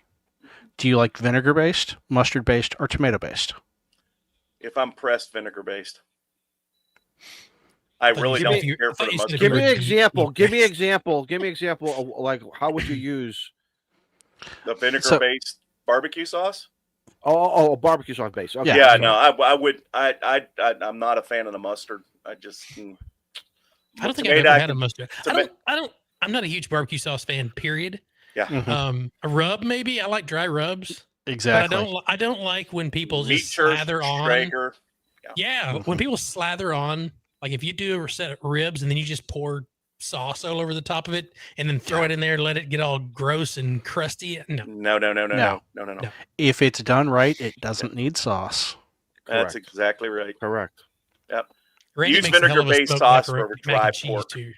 do you like vinegar based, mustard based, or tomato based? If I'm pressed, vinegar based. I thought really you don't said if you- care I for thought the you said mustard. if Give you me were an example. deep Give me an based. example. Give me an example of like how would you use The vinegar based barbecue sauce. oh barbecue sauce base. Okay. Yeah, Yeah. no, I'm not a fan of the mustard. I I don't think I've tomato, ever I had a can- mustard. I'm not a huge barbecue sauce fan, period. Yeah. Mhm. A rub, maybe. I like dry rubs. Exactly. But I don't like when people meat just church, slather on. Traeger. Yeah, when people slather on, like if you do a set of ribs and then you just pour sauce all over the top of it and then throw it in there and let it get all gross and crusty. No. No. If it's done right, it doesn't need sauce. That's Correct. exactly right. Correct. Randy Use makes a hell of a vinegar-based smoked sauce macaroni- for mac dry and cheese, pork. too.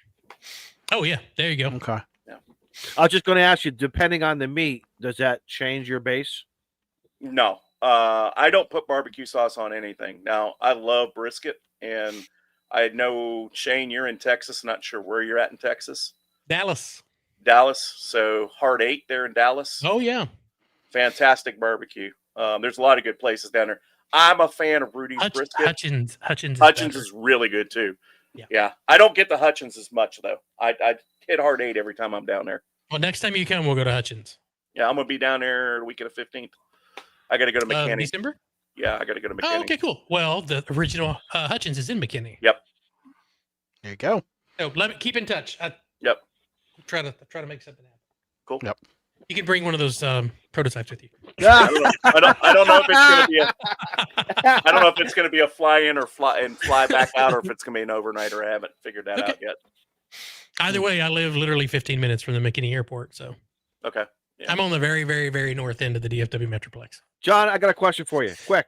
Oh yeah, there you go. Okay. I was just going to ask you, depending on the meat, does that change your base? No, I don't put barbecue sauce on anything. Now, I love brisket, and I know, Shane, you're in Texas. Not sure where you're at in Texas. Dallas. Dallas. So Heart 8 there in Dallas. Oh yeah. Fantastic barbecue. There's a lot of good places down there. I'm a fan of Rudy's brisket. Hutchins Hutchins is really good too. Yeah. I don't get the Hutchins as much though. I hit Heart 8 every time I'm down there. Well, next time you come, we'll go to Hutchins. Yeah, I'm gonna be down there the week of the 15th. I got to go to McKinney. December? Yeah, I got to go to McKinney. Oh, okay, cool. Well, the original Hutchins is in McKinney. Yep. There you go. So let me keep in touch. Yep. Try to make something happen. Cool. Yep. You can bring one of those prototypes with you. Yeah. I don't know if it's gonna be I don't know if it's gonna be a fly in or fly back out, or if it's gonna be an overnight, or I haven't figured that out yet. Either way, I live literally 15 minutes from the McKinney Airport, so Okay. Yeah. I'm on the very, very, very north end of the DFW Metroplex. John, I got a question for you. Quick.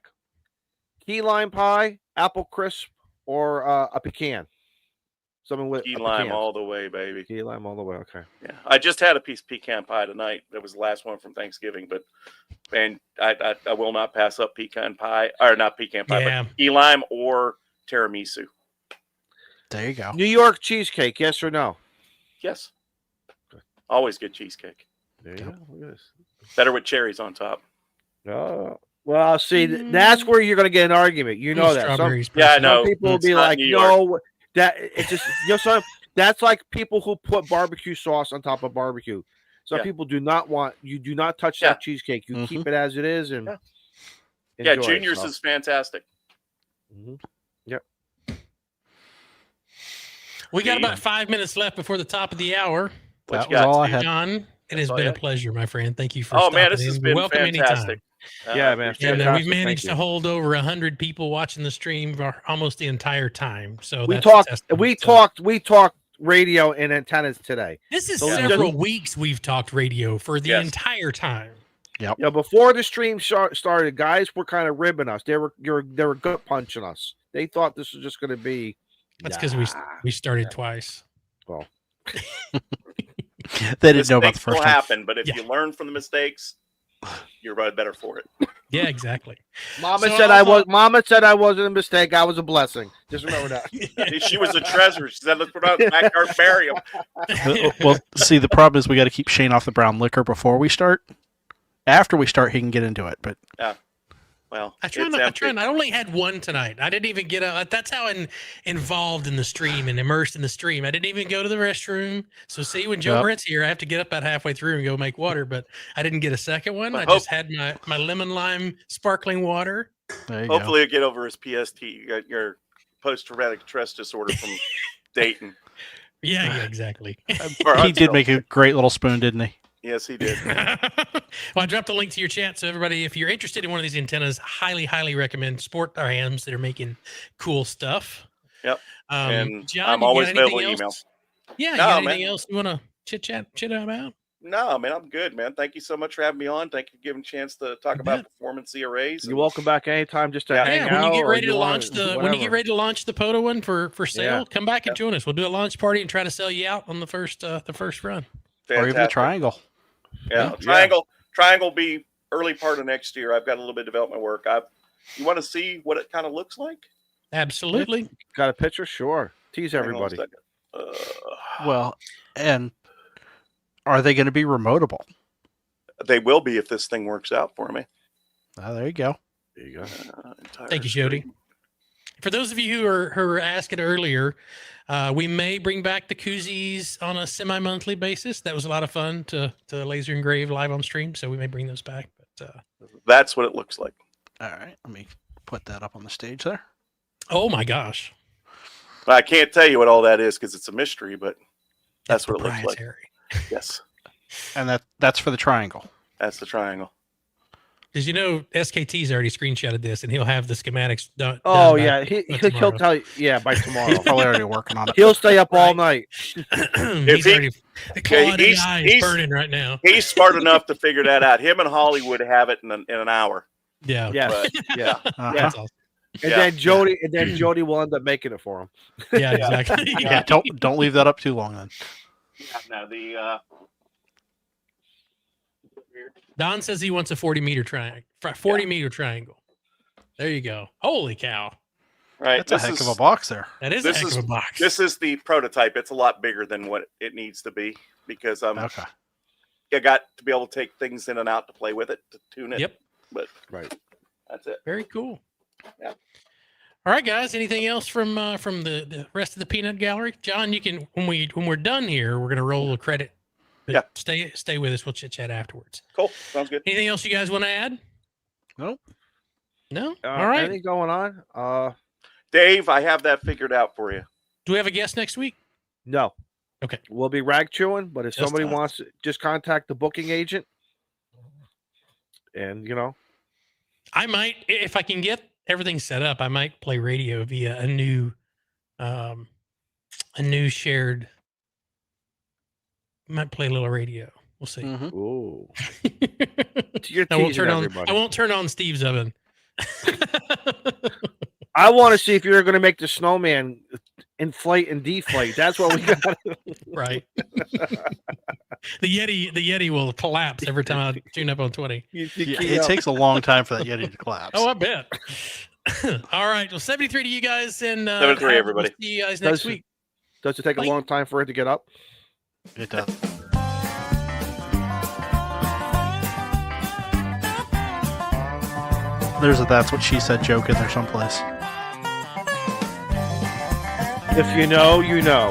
Key lime pie, apple crisp, or a pecan? Something with Key a lime pecan. all the way, baby. Key lime all the way. Okay. Yeah. I just had a piece of pecan pie tonight. That was the last one from Thanksgiving, but man, I will not pass up pecan pie, or not pecan pie, Yeah. but key lime or tiramisu. There you go. New York cheesecake, yes or no? Yes. Always good cheesecake. There you go. Look at this. Better with cherries on top. Oh, well, see, that's where you're going to get an argument. You know that. Some, Strawberries. Yeah, I personally. know. some people will It's be not like, New York. no, that it's just that's like people who put barbecue sauce on top of barbecue. Some Yeah. people do not want you do not touch Yeah. that cheesecake. You keep it as it is and Yeah, enjoy it. Junior's So, is fantastic. Mm-hmm. We got about 5 minutes left before the top of the hour. What That you was got, all I Steve? had. John, it That's has all been you a had? pleasure, my friend. Thank you for Oh stopping man, this in. has You're been welcome fantastic. Yeah, I man, appreciate And it. fantastic. we've Thank managed you. to hold over 100 people watching the stream for almost the entire time. So We that's a talked. testament We to- talked radio and antennas today. This is So several just- weeks we've talked radio for the Yes. entire time. Yeah, before the stream started, guys were kind of ribbing us. They were gut punching us. They thought this was just going to be. That's because we started twice. Well, They didn't know about the Mistakes will first one. happen, but if Yeah. you learn from the mistakes, you're probably better for it. Yeah, exactly. Mama So said also- Mama said I wasn't a mistake. I was a blessing. Just remember that. She was a treasure. She said, "Let's put her out in the backyard and bury him." Well, see, the problem is we got to keep Shane off the brown liquor before we start. After we start, he can get into it. But Well, I try it's not. empty. I only had one tonight. I didn't even get a. That's how involved in the stream and immersed in the stream. I didn't even go to the restroom. So see, when Joe Yep. Britt's here, I have to get up about halfway through and go make water. But I didn't get a second one. But I just had my lemon lime sparkling water. there you go. Hopefully, you get over his PST. You got your post-traumatic stress disorder from Dayton. Yeah, exactly. Or He did Huntsville. make a great little spoon, didn't he? Yes, he did. Well, I dropped a link to your chat. So everybody, if you're interested in one of these antennas, highly recommend support our hams that are making cool stuff. Yep. And John, I'm you always got anything available else? email. Yeah, you No, got anything man. else you want to chit about? No, man, I'm good, man. Thank you so much for having me on. Thank you for giving a chance to talk You about bet. performance arrays. You're welcome back anytime just to Yeah. hang Yeah, when out. you get or ready to wanna- launch the whatever. POTA one for sale, Yeah. come back and Yeah. join us. We'll do a launch party and try to sell you out on the first run. Or even the Fantastic. triangle. Yeah, triangle be early part of next year. I've got a little bit of development work. You want to see what it kind of looks like? Absolutely. Got a picture? Sure. Tease Hang on a everybody. second. Well, and are they going to be remotable? They will be if this thing works out for me. Oh, there you go. There you go. Entire Thank you, Jody. screen. For those of you who were asking earlier, we may bring back the koozies on a semi-monthly basis. That was a lot of fun to laser engrave live on stream, so we may bring those back. But That's what it looks like. All right, let me put that up on the stage there. oh my gosh, But I can't tell you what all that is because it's a mystery, but that's what it looks like. proprietary. Yes, And that's for the triangle. that's the triangle. Because you know SKT's already screenshotted this, and he'll have the schematics done. Oh, done yeah. by He'll tomorrow. tell you. Yeah, by He's tomorrow. probably already working on it. He'll stay up all Right. night. He's he- already the quality he's- eye is he's- burning right now. He's smart enough to figure that out. Him and Holly would have it in an hour. Yeah, Yes. But, Yeah. Uh-huh. that's awesome. And Yeah. then Jody will end up making it for him. Yeah, exactly. Yeah, don't leave that up too long then. Now the Don says he wants a 40-meter triangle. 40-meter triangle. There you go. Holy cow, right. That's a heck of a box there. that is a This heck is- of a box. This is the prototype. It's a lot bigger than what it needs to be because Okay. I got to be able to take things in and out to play with it, to tune it. Yep. But Right. that's it. Very cool. Yeah. All right, guys. Anything else from the rest of the peanut gallery? John, you can when we're done here, we're gonna roll a credit. But Yeah. Stay with us. We'll chit chat afterwards. Cool. Sounds good. Anything else you guys want to add? Nope. No. All right. Anything going on? Dave, I have that figured out for you. Do we have a guest next week? No. Okay. We'll be rag chewing, but if Just somebody us. wants to just contact the booking agent. And I might, if I can get everything set up, I might play radio via a new shared. Might play a little radio. We'll see. Mhm. ooh. You're I won't teasing turn on. everybody. I won't turn on Steve's oven. I want to see if you're going to make the snowman inflate and deflate. That's what we got. Right. The Yeti will collapse every time I tune up on 20. Yeah, it takes a long time for that Yeti to collapse. Oh, I bet. All right. Well, 73 to you guys, and 73, everybody. We'll see you guys next Does- week. Does it take a Bye. long time for it to get up? It does. There's a "that's what she said" joke in there someplace. If you know, you know.